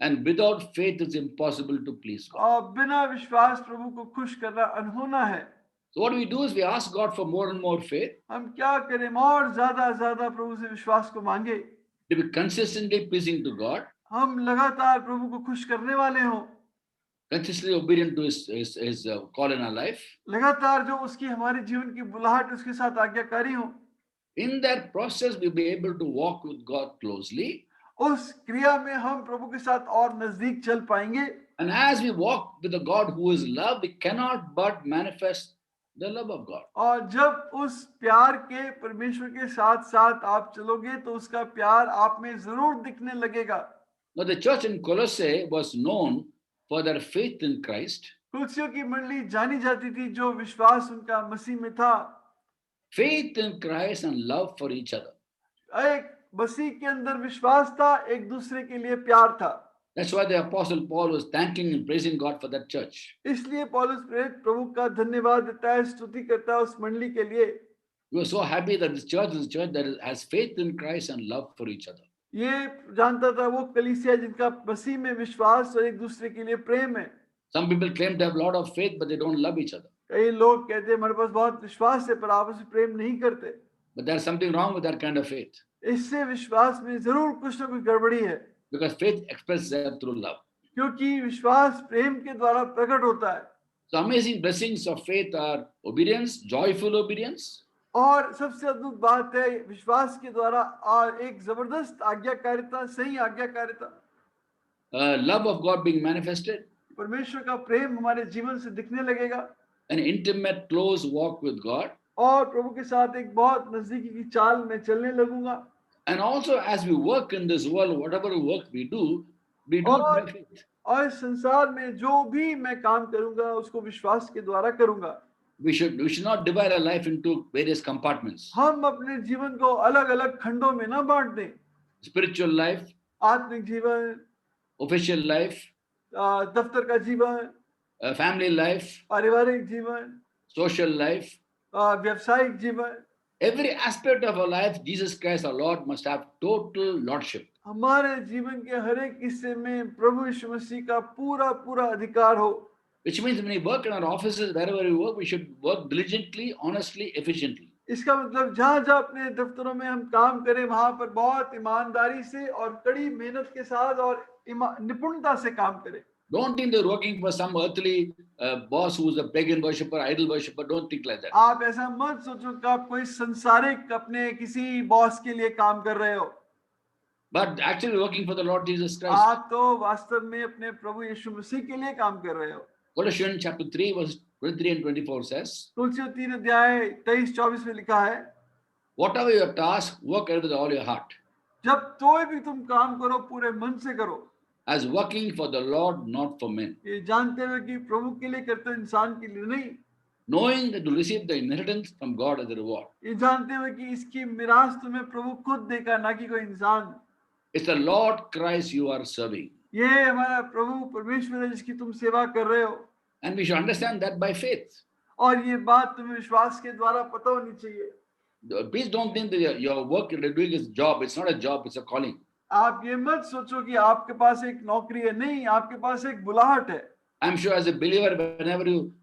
S9: And without faith, it's impossible to please God.
S4: और बिना विश्वास प्रभु को खुश करना अनहोना है।
S9: So what we do is we ask God for more and more faith.
S4: हम क्या करें, और ज्यादा प्रभु से विश्वास को मांगे।
S9: To be consistently pleasing to God.
S4: हम लगातार प्रभु को खुश करने वाले हों।
S9: Consistently obedient to his call in our life.
S4: लगातार जो उसकी हमारे जीवन की बुलाहट उसके साथ आज्ञाकारी हो।
S9: In that process, we'll be able to walk with God closely.
S4: उस क्रिया में हम प्रभु के साथ और नजदीक चल पाएंगे।
S9: And as we walk with the God who is love, we cannot but manifest the love of God.
S4: और जब उस प्यार के परमेश्वर के साथ साथ आप चलोगे तो उसका प्यार आप में जरूर दिखने लगेगा।
S9: Now the church in Colossae was known for their faith in Christ.
S4: कुलसियों की मंडली जानी जाती थी जो विश्वास उनका मसीह में था।
S9: Faith in Christ and love for each other.
S4: एक मसीह के अंदर विश्वास था, एक दूसरे के लिए प्यार था।
S9: That's why the apostle Paul was thanking and praising God for that church.
S4: इसलिए पौलुस प्रेरित प्रभु का धन्यवाद देता है, स्तुति करता है उस मंडली के लिए।
S9: We were so happy that this church is a church that has faith in Christ and love for each other.
S4: ये जानता था वो कलीसिया जिनका मसीह में विश्वास और एक दूसरे के लिए प्रेम है।
S9: Some people claim to have a lot of faith, but they don't love each other.
S4: कई लोग कहते हैं हमारे पास बहुत विश्वास है पर आपस में प्रेम नहीं करते।
S9: But there's something wrong with that kind of faith.
S4: इससे विश्वास में जरूर कुछ ना कुछ गड़बड़ी है।
S9: Because faith expresses itself through love.
S4: क्योंकि विश्वास प्रेम के द्वारा प्रकट होता है।
S9: So amazing blessings of faith are obedience, joyful obedience.
S4: और सबसे अद्भुत बात है विश्वास के द्वारा और एक जबरदस्त आज्ञाकारिता, सही आज्ञाकारिता।
S9: Love of God being manifested.
S4: परमेश्वर का प्रेम हमारे जीवन से दिखने लगेगा।
S9: An intimate, close walk with God.
S4: और प्रभु के साथ एक बहुत नजदीकी की चाल में चलने लगूंगा।
S9: And also as we work in this world, whatever work we do it by faith.
S4: और इस संसार में जो भी मैं काम करूंगा उसको विश्वास के द्वारा करूंगा।
S9: We should not divide our life into various compartments.
S4: हम अपने जीवन को अलग-अलग खंडों में ना बांट दें।
S9: Spiritual life,
S4: आत्मिक जीवन,
S9: official life,
S4: दफ्तर का जीवन,
S9: family life,
S4: पारिवारिक जीवन,
S9: social life,
S4: व्यावसायिक जीवन।
S9: Every aspect of our life, Jesus Christ our Lord must have total lordship.
S4: हमारे जीवन के हर एक हिस्से में प्रभु यीशु मसीह का पूरा अधिकार हो।
S9: Which means when we work in our offices, wherever we work, we should work diligently, honestly, efficiently.
S4: इसका मतलब जहाँ अपने दफ्तरों में हम काम करें वहाँ पर बहुत ईमानदारी से और कड़ी मेहनत के साथ और निपुणता से काम करें।
S9: Don't think they're working for some earthly boss who's a pagan worshipper, idol worshipper. Don't think like that.
S4: आप ऐसा मत सोचो कि आप कोई संसारिक अपने किसी बॉस के लिए काम कर रहे हो।
S9: But actually working for the Lord Jesus Christ.
S4: आप तो वास्तव में अपने प्रभु यीशु मसीह के लिए काम कर रहे हो।
S9: Colossians chapter 3 verse 23 and 24 says.
S4: कुलसियों 3 अध्याय 23-24 में लिखा है।
S9: Whatever your task, work at it with all your heart.
S4: जब तो भी तुम काम करो पूरे मन से करो।
S9: As working for the Lord, not for men.
S4: ये जानते हुए कि प्रभु के लिए करते हो, इंसान के लिए नहीं।
S9: Knowing that to receive the inheritance from God as a reward.
S4: ये जानते हुए कि इसकी मिरास तुम्हें प्रभु खुद देगा, ना कि कोई इंसान।
S9: It's the Lord Christ you are serving.
S4: ये हमारा प्रभु परमेश्वर है जिसकी तुम सेवा कर रहे हो।
S9: And we should understand that by faith.
S4: और ये बात तुम्हें विश्वास के द्वारा पता होनी चाहिए।
S9: Please don't think that your work you're doing is job. It's not a job, it's a calling.
S4: आप ये मत सोचो कि आपके पास एक नौकरी है, नहीं, आपके पास एक बुलाहट है।
S9: I'm sure as a believer, whenever you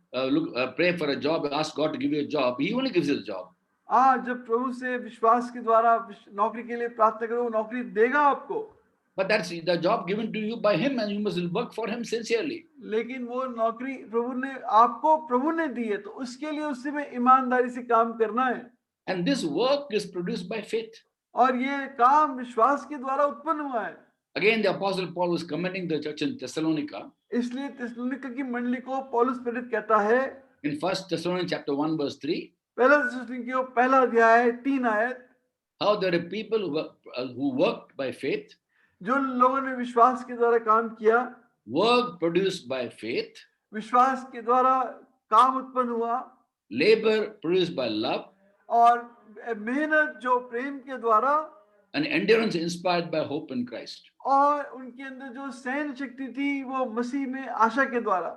S9: pray for a job, ask God to give you a job, He only gives you a job.
S4: जब प्रभु से विश्वास के द्वारा नौकरी के लिए प्रार्थना करो, नौकरी देगा आपको।
S9: But that's the job given to you by Him, and you must work for Him sincerely.
S4: लेकिन वो नौकरी प्रभु ने दी है, तो उसके लिए उसी में ईमानदारी से काम करना है।
S9: And this work is produced by faith.
S4: और ये काम विश्वास के द्वारा उत्पन्न हुआ है।
S9: Again, the Apostle Paul was commending the church in Thessalonica.
S4: इसलिए थिस्सलुनीका की मंडली को पौलुस प्रेरित कहता है
S9: In 1 Thessalonians chapter 1 verse 3,
S4: पहला थिस्सलुनीकियों पहला अध्याय 3 आयत,
S9: how there are people who worked by faith,
S4: जो लोगों ने विश्वास के द्वारा काम किया,
S9: work produced by faith,
S4: विश्वास के द्वारा काम उत्पन्न हुआ,
S9: labor produced by love,
S4: और मेहनत जो प्रेम के द्वारा,
S9: and endurance inspired by hope in Christ.
S4: और उनके अंदर जो सहन शक्ति थी वो मसीह में आशा के द्वारा.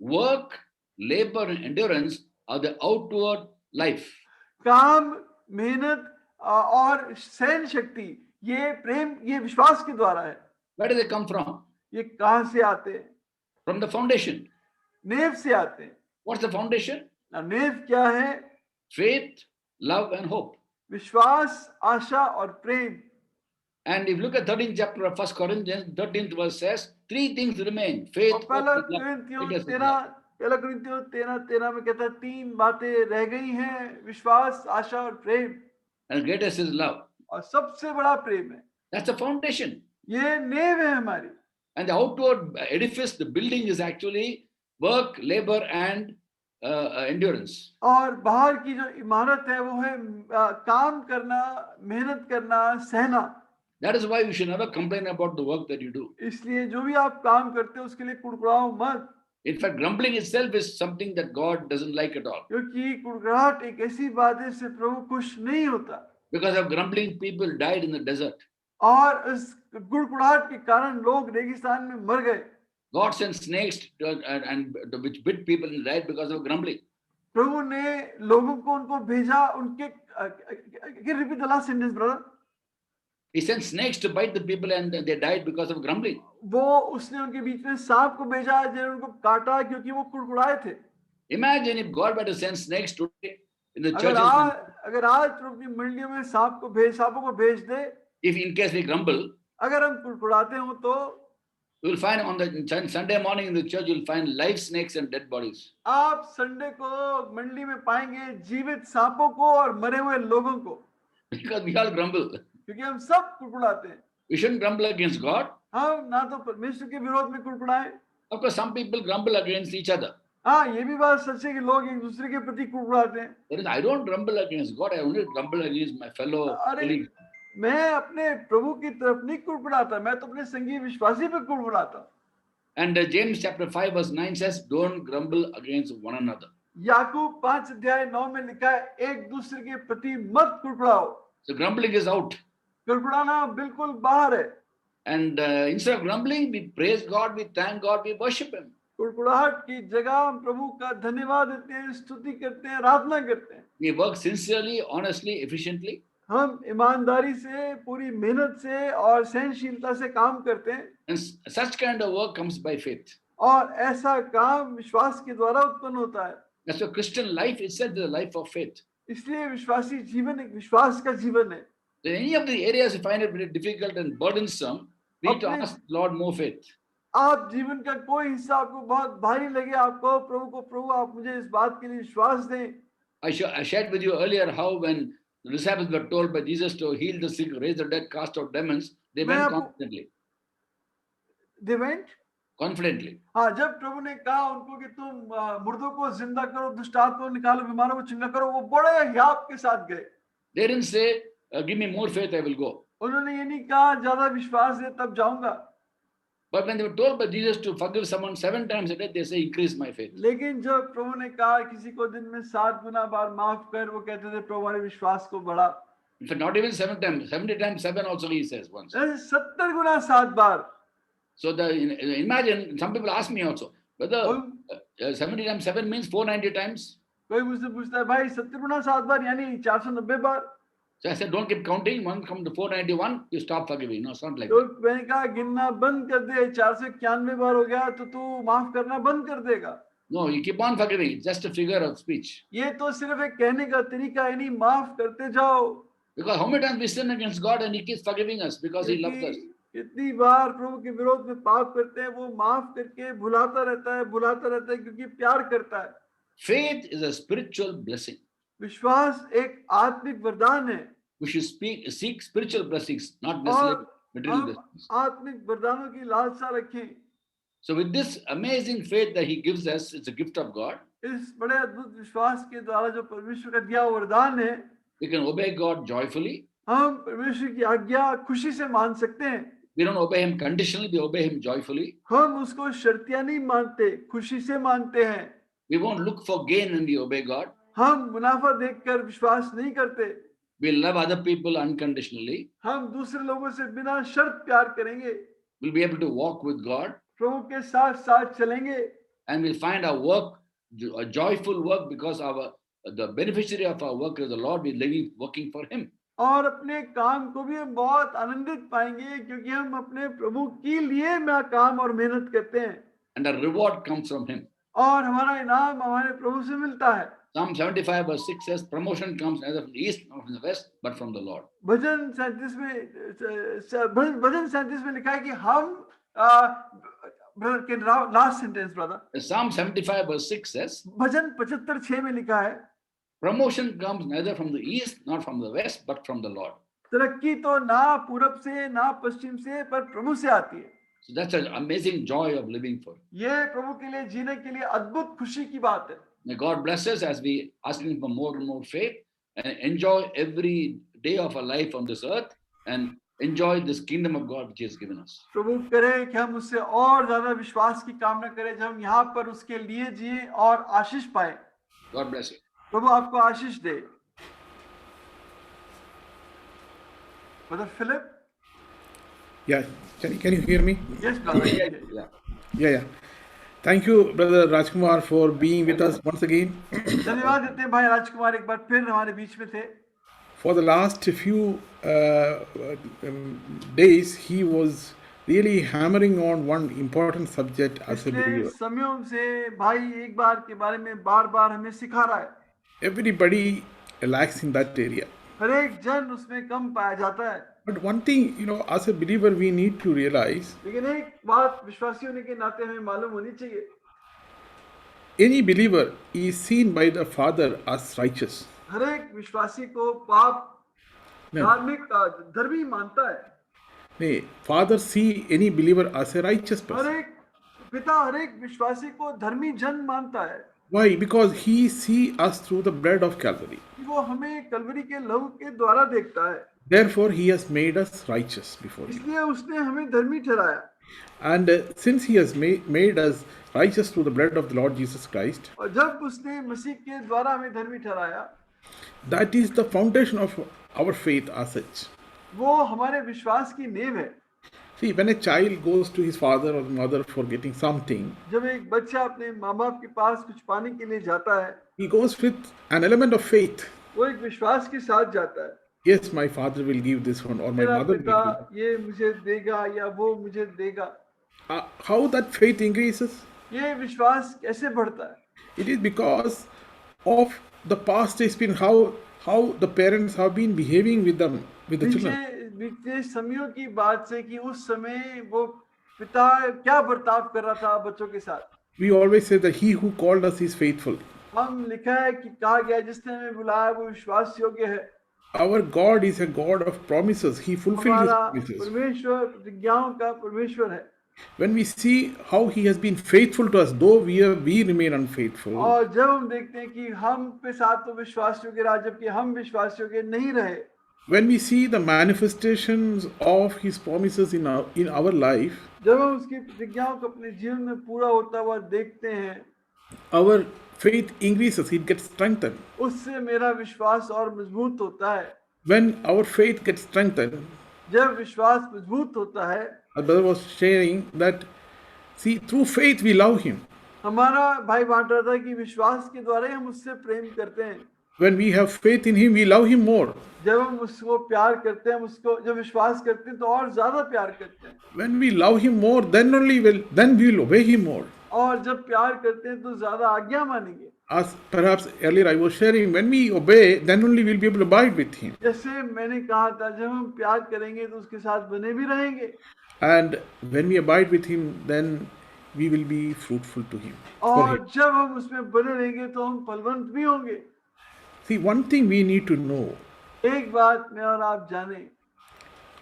S9: Work, labor, and endurance are the outward life.
S4: काम, मेहनत और सहन शक्ति ये प्रेम, ये विश्वास के द्वारा है.
S9: Where do they come from?
S4: ये कहाँ से आते हैं?
S9: From the foundation.
S4: नेव से आते हैं.
S9: What's the foundation?
S4: नेव क्या है?
S9: Faith, love, and hope.
S4: विश्वास, आशा और प्रेम.
S9: And if you look at 13th chapter of 1 Corinthians, 13th verse says, three things remain: faith, hope,
S4: पहला
S9: and love.
S4: कुरिन्थियों 13 में कहता है तीन बातें रह गई हैं, विश्वास, आशा और प्रेम.
S9: And greatest is love.
S4: और सबसे बड़ा प्रेम है.
S9: That's the foundation.
S4: ये नेव है हमारी.
S9: And the outward edifice, the building, is actually work, labor, and endurance.
S4: और बाहर की जो इमारत है वो है काम करना, मेहनत करना, सहना.
S9: That is why you should never complain about the work that you do.
S4: इसलिए जो भी आप काम करते हो उसके लिए कुड़कुड़ाओ मत.
S9: In fact, grumbling itself is something that God doesn't like at all.
S4: क्योंकि कुड़कुड़ाहट एक ऐसी बात है जिससे प्रभु खुश नहीं होता.
S9: Because of grumbling, people died in the desert.
S4: और इस कुड़कुड़ाहट के कारण लोग रेगिस्तान में मर गए.
S9: God sent snakes and which bit people and died because of grumbling.
S4: प्रभु ने लोगों को उनको भेजा उनके can you repeat the last sentence, brother?
S9: He sent snakes to bite the people and they died because of grumbling.
S4: वो उसने उनके बीच में सांप को भेजा जिन्होंने उनको काटा क्योंकि वो कुड़कुड़ाए थे.
S9: Imagine if God were to send snakes today in the churches.
S4: अगर आज प्रभु की मंडलियों में सांपों को भेज दे,
S9: if in case we grumble,
S4: अगर हम कुड़कुड़ाते हो तो
S9: you will find on the Sunday morning in the church, you will find live snakes and dead bodies.
S4: आप संडे को मंडली में पाएंगे जीवित सांपों को और मरे हुए लोगों को.
S9: Because we all grumble.
S4: क्योंकि हम सब कुड़कुड़ाते हैं.
S9: We shouldn't grumble against God.
S4: हम ना तो परमेश्वर के विरोध में कुड़कुड़ाएं.
S9: Of course, some people grumble against each other.
S4: हाँ, ये भी बात सच है कि लोग एक दूसरे के प्रति कुड़कुड़ाते हैं.
S9: I don't grumble against God. I only grumble against my fellow colleagues.
S4: मैं अपने प्रभु की तरफ नहीं कुड़कुड़ाता, मैं तो अपने संगी विश्वासी पे कुड़कुड़ाता.
S9: And James chapter 5 verse 9 says, don't grumble against one another.
S4: याकूब 5 अध्याय 9 में लिखा है, एक दूसरे के प्रति मत कुड़कुड़ाओ.
S9: So grumbling is out.
S4: कुड़कुड़ाना बिल्कुल बाहर है.
S9: And instead of grumbling, we praise God, we thank God, we worship Him.
S4: कुड़कुड़ाहट की जगह हम प्रभु का धन्यवाद देते हैं, स्तुति करते हैं, आराधना करते हैं.
S9: We work sincerely, honestly, efficiently.
S4: हम ईमानदारी से, पूरी मेहनत से और सहनशीलता से काम करते हैं.
S9: And such kind of work comes by faith.
S4: और ऐसा काम विश्वास के द्वारा उत्पन्न होता है.
S9: That's why Christian life itself is a life of faith.
S4: इसलिए विश्वासी जीवन एक विश्वास का जीवन है.
S9: In any of the areas you find it very difficult and burdensome, we need to ask Lord more faith.
S4: आप जीवन का कोई हिस्सा आपको बहुत भारी लगे, आप कहो प्रभु आप मुझे इस बात के लिए विश्वास दें.
S9: I shared with you earlier how when the disciples were told by Jesus to heal the sick, raise the dead, cast out demons, they went confidently.
S4: They went?
S9: Confidently.
S4: हाँ, जब प्रभु ने कहा उनको कि तुम मुर्दों को जिंदा करो, दुष्ट आत्माओं को निकालो, बीमारों को चंगा करो, वो बड़े हियाव के साथ गए.
S9: They didn't say, give me more faith, I will go.
S4: उन्होंने ये नहीं कहा ज्यादा विश्वास दे तब जाऊंगा.
S9: But when they were told by Jesus to forgive someone 7 times a day, they say, increase my faith.
S4: लेकिन जब प्रभु ने कहा किसी को दिन में 7 गुना बार माफ कर, वो कहते थे प्रभु हमारे विश्वास को बढ़ा.
S9: In fact, not even 7 times, 70 times 7 also he says once.
S4: 70 Guna 7 bar.
S9: So imagine, some people ask me also, whether 70 times 7 means 490 times.
S4: कोई मुझसे पूछता है भाई 70 गुना 7 बार यानी 490 बार.
S9: So I said, don't keep counting. Once come to 491, you stop forgiving. No, it's not like
S4: तो
S9: that.
S4: मैंने कहा गिनना बंद कर दे. 491 बार हो गया तो तू माफ करना बंद कर देगा.
S9: No, you keep on forgiving. It's just a figure of speech.
S4: ये तो सिर्फ एक कहने का तरीका है, नहीं माफ करते जाओ.
S9: Because how many times we sin against God and He keeps forgiving us because He loves us.
S4: कितनी बार प्रभु के विरोध में पाप करते हैं, वो माफ करके भुलाता रहता है क्योंकि प्यार करता है.
S9: Faith is a spiritual blessing.
S4: विश्वास एक आत्मिक वरदान है.
S9: We should seek spiritual blessings, not necessarily material
S4: हम
S9: blessings.
S4: आत्मिक वरदानों की लालसा रखें।
S9: So with this amazing faith that he gives us, it's a gift of God.
S4: इस बड़े अद्भुत विश्वास के द्वारा जो परमेश्वर का दिया हुआ वरदान है,
S9: We can obey God joyfully.
S4: हम परमेश्वर की आज्ञा खुशी से मान सकते हैं।
S9: We don't obey him conditionally, we obey him joyfully.
S4: हम उसको शर्तिया नहीं मानते, खुशी से मानते हैं।
S9: We won't look for gain when we obey God.
S4: हम मुनाफा देखकर विश्वास नहीं करते।
S9: We love other people unconditionally.
S4: हम दूसरे लोगों से बिना शर्त प्यार करेंगे।
S9: We'll be able to walk with God.
S4: प्रभु के साथ साथ चलेंगे।
S9: And we'll find our work a joyful work because the beneficiary of our work is the Lord. We're living, working for him.
S4: और अपने काम को भी हम बहुत आनंदित पाएंगे क्योंकि हम अपने प्रभु के लिए मैं काम और मेहनत करते हैं।
S9: And the reward comes from him.
S4: और हमारा इनाम हमारे प्रभु से मिलता है।
S9: Psalm 75 verse 6 says, promotion comes neither from the east nor from the west, but from the Lord.
S4: भजन 37 में लिखा है कि हम last sentence brother.
S9: Psalm 75 verse 6 says,
S4: भजन 75:6 में लिखा है,
S9: promotion comes neither from the east nor from the west, but from the Lord.
S4: तरक्की तो ना पूरब से ना पश्चिम से पर प्रभु से आती है।
S9: So that's an amazing joy of living for.
S4: ये प्रभु के लिए जीने के लिए अद्भुत खुशी की बात है।
S9: May God bless us as we asking for more and more faith and enjoy every day of our life on this earth and enjoy this kingdom of God which He has given us.
S4: प्रभु करे कि हम उससे और ज्यादा विश्वास की कामना करें जब हम यहाँ पर उसके लिए जिए और आशीष पाए।
S9: God bless you.
S4: प्रभु आपको आशीष दे। Brother Philip?
S15: Yeah, can you hear me?
S4: Yes, brother.
S15: Yeah. Thank you, Brother Rajkumar, for being with us once again.
S4: धन्यवाद देते हैं भाई राजकुमार, एक बार फिर हमारे बीच में थे।
S15: For the last few days, he was really hammering on one important subject as a believer.
S4: समयों से भाई एक बार के बारे में बार-बार हमें सिखा रहा है।
S15: Everybody lacks in that area.
S4: हर एक जन उसमें कम पाया जाता है।
S15: But one thing, as a believer, we need to realize.
S4: लेकिन एक बात विश्वासी होने के नाते हमें मालूम होनी चाहिए।
S15: Any believer is seen by the Father as righteous.
S4: हर एक विश्वासी को पाप धार्मिक धर्मी मानता है।
S15: Nay, Father see any believer as a righteous person.
S4: हर एक पिता हर एक विश्वासी को धर्मी जन मानता है।
S15: Why? Because he see us through the blood of Calvary.
S4: वो हमें कलवरी के लहू के द्वारा देखता है।
S15: Therefore, he has made us righteous before him.
S4: इसलिए उसने हमें धर्मी ठहराया।
S15: And since he has made us righteous through the blood of the Lord Jesus Christ,
S4: और जब उसने मसीह के द्वारा हमें धर्मी ठहराया,
S15: that is the foundation of our faith as such.
S4: वो हमारे विश्वास की नींव है।
S15: See, when a child goes to his father or mother for getting something,
S4: जब एक बच्चा अपने माँ बाप के पास कुछ पाने के लिए जाता है,
S15: he goes with an element of faith.
S4: वो एक विश्वास के साथ जाता है।
S15: Yes, my father will give this one, or my
S4: मेरा
S15: mother will
S4: पिता
S15: give.
S4: ये मुझे देगा या वो मुझे देगा।
S15: How that faith increases?
S4: ये विश्वास कैसे बढ़ता है?
S15: It is because of the past experience, how the parents have been behaving with them, with the children.
S4: बीते समयों की बात से कि उस समय वो पिता क्या बर्ताव कर रहा था बच्चों के साथ।
S15: We always say that he who called us is faithful.
S4: हम लिखा है कि कहा गया जिसने हमें बुलाया वो विश्वास योग्य है।
S15: Our God is a God of promises. He fulfills His promises.
S4: परमेश्वर प्रतिज्ञाओं का परमेश्वर है।
S15: When we see how He has been faithful to us, though we remain unfaithful.
S4: और जब हम देखते हैं कि हम पे साथ तो विश्वास योग्य रहा जबकि हम विश्वास योग्य नहीं रहे।
S15: When we see the manifestations of His promises in our life,
S4: जब हम उसकी प्रतिज्ञाओं को अपने जीवन में पूरा होता हुआ देखते हैं,
S15: our faith increases, it gets strengthened.
S4: उससे मेरा विश्वास और मजबूत होता है।
S15: When our faith gets strengthened,
S4: जब विश्वास मजबूत होता है,
S15: our brother was sharing that, see, through faith we love Him.
S4: हमारा भाई बांट रहा था कि विश्वास के द्वारा ही हम उससे प्रेम करते हैं।
S15: When we have faith in Him, we love Him more.
S4: जब हम उसको प्यार करते हैं, उसको जब विश्वास करते हैं तो और ज्यादा प्यार करते हैं।
S15: When we love Him more, then we will obey Him more.
S4: और जब प्यार करते हैं तो ज्यादा आज्ञा मानेंगे।
S15: As perhaps earlier I was sharing, when we obey, then only we'll be able to abide with Him.
S4: जैसे मैंने कहा था, जब हम प्यार करेंगे तो उसके साथ बने भी रहेंगे।
S15: And when we abide with Him, then we will be fruitful to Him.
S4: और जब हम उसमें बने रहेंगे तो हम फलवंत भी होंगे।
S15: See, one thing we need to know.
S4: एक बात मैं और आप जाने।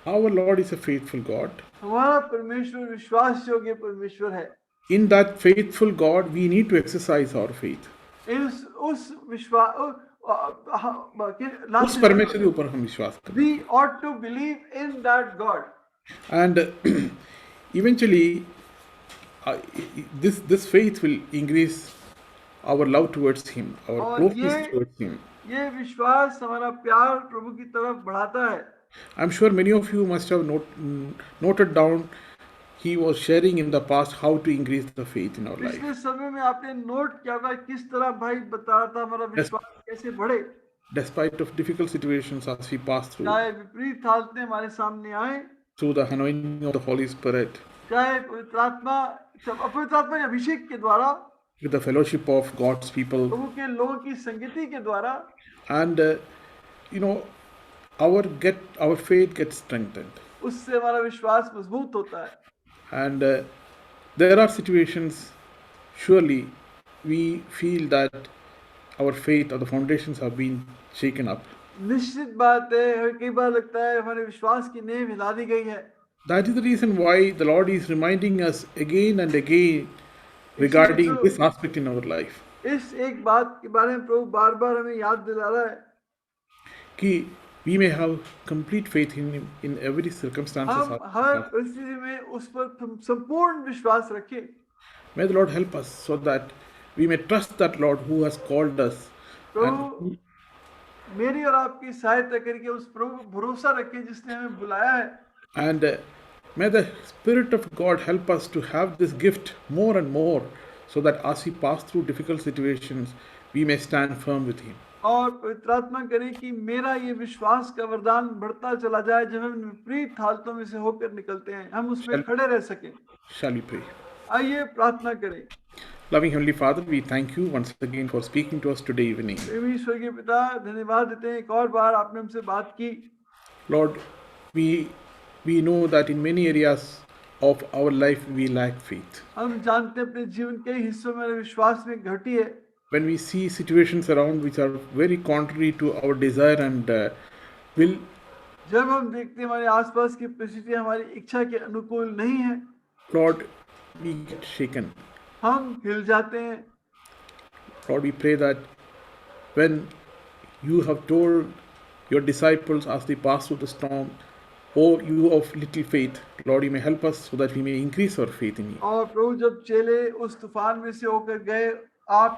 S15: Our Lord is a faithful God.
S4: हमारा परमेश्वर विश्वास योग्य परमेश्वर है।
S15: In that faithful God, we need to exercise our faith.
S4: उस विश्वास
S15: उस परमेश्वर के ऊपर हम विश्वास करें.
S4: We ought to believe in that God.
S15: And eventually, this faith will increase our love towards Him, our
S4: और
S15: closeness towards Him.
S4: ये विश्वास हमारा प्यार प्रभु की तरफ बढ़ाता है।
S15: I'm sure many of you must have noted down. He was sharing in the past how to increase the faith in our life.
S4: पिछले समय में आपने नोट किया होगा किस तरह भाई बता रहा था हमारा विश्वास कैसे बढ़े।
S15: Despite of difficult situations as we pass through,
S4: चाहे विपरीत हालतें हमारे सामने आए,
S15: through the anointing of the Holy Spirit,
S4: चाहे पवित्र आत्मा के अभिषेक के द्वारा,
S15: with the fellowship of God's people,
S4: प्रभु के लोगों की संगति के द्वारा,
S15: and our faith gets strengthened.
S4: उससे हमारा विश्वास मजबूत होता है।
S15: And there are situations, surely we feel that our faith or the foundations have been shaken up.
S4: निश्चित बात है, कई बार लगता है हमारे विश्वास की नींव हिला दी गई है।
S15: That is the reason why the Lord is reminding us again and again regarding this aspect in our life.
S4: इस एक बात के बारे में प्रभु बार-बार हमें याद दिला रहा है
S15: कि we may have complete faith in Him in every circumstances.
S4: हम हर परिस्थिति में उस पर संपूर्ण विश्वास रखें।
S15: May the Lord help us so that we may trust that Lord who has called us.
S4: प्रभु मेरी और आपकी सहायता करके उस प्रभु पर भरोसा रखें जिसने हमें बुलाया है।
S15: And may the Spirit of God help us to have this gift more and more, so that as we pass through difficult situations, we may stand firm with Him.
S4: और पवित्र आत्मा करे कि मेरा ये विश्वास का वरदान बढ़ता चला जाए, जब हम विपरीत हालतों में से होकर निकलते हैं हम उसमें खड़े रह सकें।
S15: Shall we pray?
S4: आइए प्रार्थना करें।
S15: Loving Heavenly Father, we thank you once again for speaking to us today evening.
S4: स्वर्गीय पिता, धन्यवाद देते हैं एक और बार आपने हमसे बात की।
S15: Lord, we know that in many areas of our life we lack faith.
S4: हम जानते हैं अपने जीवन के हिस्सों में विश्वास में घटी है।
S15: When we see situations around which are very contrary to our desire and will,
S4: जब हम देखते हैं हमारे आसपास की परिस्थितियां हमारी इच्छा के अनुकूल नहीं है,
S15: Lord, we get shaken.
S4: हम हिल जाते हैं।
S15: Lord, we pray that when you have told your disciples as they pass through the storm, "Oh, you of little faith," Lord, you may help us so that we may increase our faith in you.
S4: और प्रभु जब चेले उस तूफान में से होकर गए, आप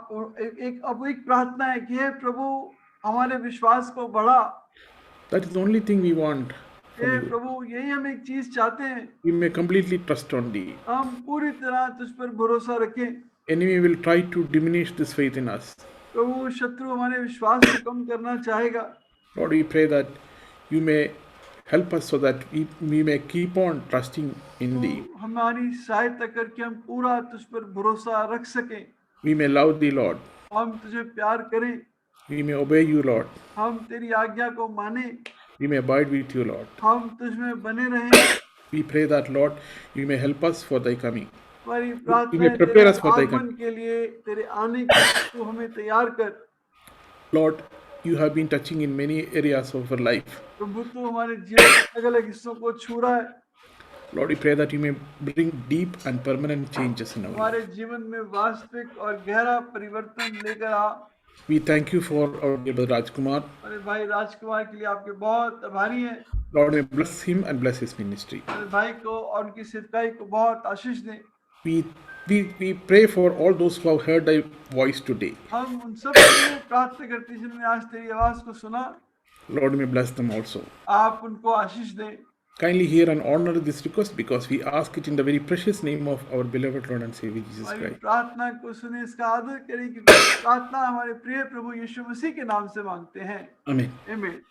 S4: एक प्रार्थना है कि हे प्रभु हमारे विश्वास को बढ़ा।
S15: That is the only thing we want.
S4: हे प्रभु यही हम एक चीज चाहते हैं।
S15: We may completely trust on thee.
S4: हम पूरी तरह तुझ पर भरोसा रखें।
S15: Enemy will try to diminish this faith in us.
S4: प्रभु शत्रु हमारे विश्वास को कम करना चाहेगा।
S15: Lord, we pray that you may help us so that we may keep on trusting in thee.
S4: हमारी सहायता करके हम पूरा तुझ पर भरोसा रख सकें।
S15: We may love thee, Lord.
S4: हम तुझे प्यार करें।
S15: We may obey you, Lord.
S4: हम तेरी आज्ञा को माने।
S15: We may abide with you, Lord.
S4: हम तुझ में बने रहें।
S15: We pray that, Lord, you may help us for thy coming.
S4: हमारी
S15: You
S4: प्रार्थना
S15: may
S4: है
S15: prepare
S4: तेरे
S15: us for thy
S4: आगमन
S15: coming.
S4: के लिए, तेरे आने के लिए तू हमें तैयार कर।
S15: Lord, you have been touching in many areas of our life.
S4: प्रभु तू हमारे जीवन के अलग-अलग हिस्सों को छू रहा है।
S15: Lord, we pray that you may bring deep and permanent changes in our life.
S4: हमारे जीवन में वास्तविक और गहरा परिवर्तन लेकर आ।
S15: We thank you for our dear brother Rajkumar.
S4: अरे भाई राजकुमार के लिए आपके बहुत आभारी हैं।
S15: Lord, may bless him and bless his ministry.
S4: अरे भाई को और उनकी सेवकाई को बहुत आशीष दें।
S15: We pray for all those who have heard thy voice today.
S4: हम उन सब के लिए प्रार्थना करते हैं जिन्होंने आज तेरी आवाज को सुना।
S15: Lord, may bless them also.
S4: आप उनको आशीष दें।
S15: Kindly hear and honor this request because we ask it in the very precious name of our beloved Lord and Savior Jesus
S4: हमारी
S15: Christ.
S4: प्रार्थना को सुने, इसका आदर करें क्योंकि प्रार्थना हमारे प्रिय प्रभु यीशु मसीह के नाम से मांगते हैं।
S15: Amen.
S4: आमीन।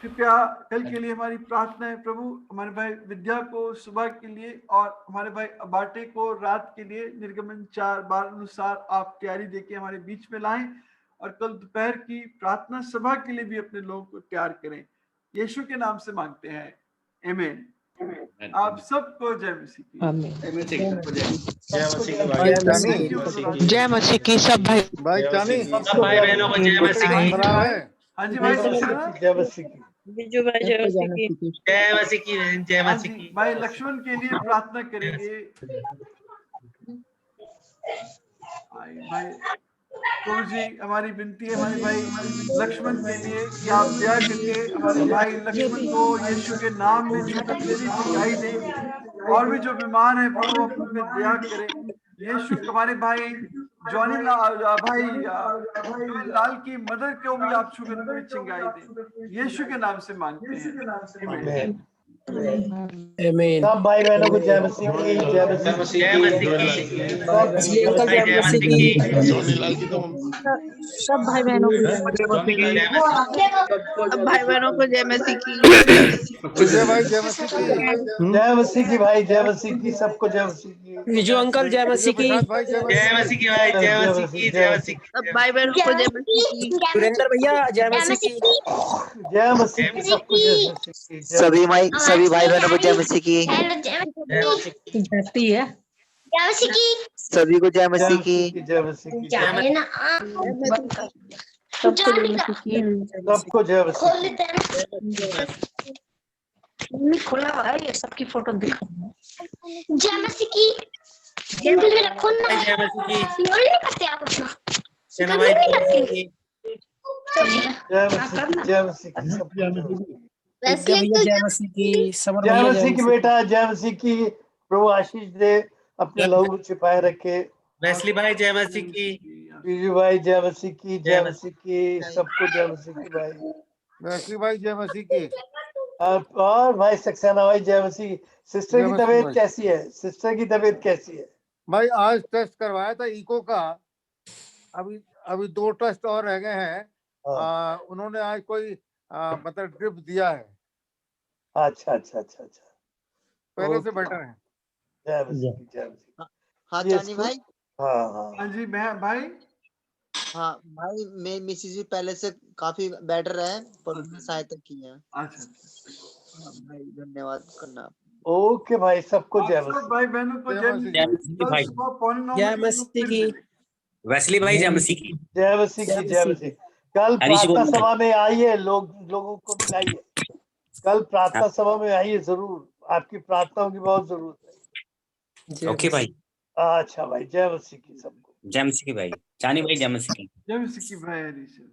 S4: कृपया कल के लिए हमारी प्रार्थना है प्रभु, हमारे भाई विद्या को सुबह के लिए और हमारे भाई अबाटे को रात के लिए निर्गमन 4:12 अनुसार आप तैयारी देके हमारे बीच में लाएं और कल दोपहर की प्रार्थना सभा के लिए भी अपने लोगों को तैयार करें। यीशु के नाम से मांगते हैं। आमीन। आप सबको जय मसीह की।
S8: जय मसीह की सब भाई
S7: भाई चामी
S10: सब भाई बहनों को जय मसीह की।
S4: हाँ जी भाई,
S7: जय मसीह की।
S12: बिजू भाई जय मसीह की।
S10: जय मसीह की बहन, जय
S4: हाँ
S10: मसीह
S4: जी,
S10: की।
S4: भाई लक्ष्मण के लिए प्रार्थना करेंगे। भाई प्रभु जी, हमारी विनती है हमारे भाई लक्ष्मण के लिए कि आप दया करके हमारे भाई लक्ष्मण को यीशु के नाम में छूने के लिए चंगाई दें। और भी जो बीमार है प्रभु, आप उन पे दया करें। यीशु हमारे भाई जॉनी भाई जोएल लाल की मदर को भी आप छू के पूरी चंगाई दें। यीशु के नाम से मांगते हैं, आमीन।
S11: आमीन।
S10: सब भाई बहनों को जय मसीह की, जय मसीह की, जय मसीह की। सब भाई जय मसीह की।
S2: सोनीलाल की तो
S12: सब भाई बहनों को
S10: जय मसीह
S12: सब भाई बहनों को जय मसीह की।
S7: विजय भाई जय मसीह की।
S10: जय मसीह की भाई, जय मसीह की, सबको जय मसीह की।
S11: विजू अंकल जय मसीह की।
S7: प्रसाद भाई जय
S10: जय मसीह की भाई, जय मसीह की, जय मसीह की।
S12: सब भाई बहनों को जय मसीह की।
S11: सुरेंद्र भैया जय मसीह की।
S10: जय मसीह की, सबको जय मसीह की।
S16: सभी भाई बहनों को जय मसीह की।
S11: भक्ति है।
S16: सभी को जय मसीह की।
S10: जय मसीह की,
S12: सबको जय मसीह की।
S10: सबको जय मसीह की।
S12: खुला हुआ है ये सबकी फोटो दिखा।
S3: जय मसीह की। जंगल में रखो ना।
S11: जय मसीह की।
S3: योर नहीं करते आप अपना।
S11: सेना भाई जय मसीह की।
S10: जय मसीह की, जय मसीह की, सबको जय मसीह की।
S11: विद्या भैया जय मसीह की। समर
S10: जय
S11: भैया
S10: मसीह की बेटा, जय मसीह की। प्रभु आशीष दे, अपने लहू छिपाए रखे।
S11: वेस्ली भाई जय मसीह की।
S10: बीजू भाई जय मसीह की, जय मसीह की, सबको जय मसीह की भाई।
S7: वैसली भाई जय मसीह की।
S10: और भाई सक्सेना भाई जय मसीह। सिस्टर
S7: जय
S10: की
S7: मसीह
S10: तबीयत
S7: भाई।
S10: कैसी है? सिस्टर की तबीयत कैसी है?
S7: भाई आज टेस्ट करवाया था इको का, अभी अभी 2 टेस्ट और रह गए हैं। उन्होंने आज कोई मतलब ड्रिप दिया है।
S10: अच्छा अच्छा अच्छा अच्छा,
S7: पहले से बेटर है।
S10: जय मसीह की, जय मसीह।
S16: हाँ
S10: ये
S16: चानी
S10: स्कूल-
S16: भाई।
S10: हाँ हाँ
S4: हाँ जी भाई।
S16: हाँ भाई, मैं मिसिस जी पहले से काफी बेटर है, पर उन्होंने सहायता की है।
S4: अच्छा
S16: हाँ भाई, धन्यवाद करना।
S10: ओके भाई, सबको जय
S4: आप सब
S10: मसीह।
S4: भाई बहनों को जय मसीह की। कल
S11: भाई।
S4: सुबह 8:45
S11: जय
S4: बजे
S11: मसीह
S4: फिर
S11: की।
S4: मिलेंगे।
S11: वेस्ली भाई जय मसीह की।
S10: जय मसीह की, जय मसीह। कल प्रार्थना सभा में आइए, लोगों को मिलाइए। कल प्रार्थना सभा में आइए जरूर, आपकी प्रार्थनाओं की बहुत जरूरत है।
S11: ओके भाई।
S10: अच्छा भाई, जय मसीह की सबको।
S11: जय मसीह की भाई। चानी भाई जय मसीह की।
S4: जय मसीह की भाई हरीश।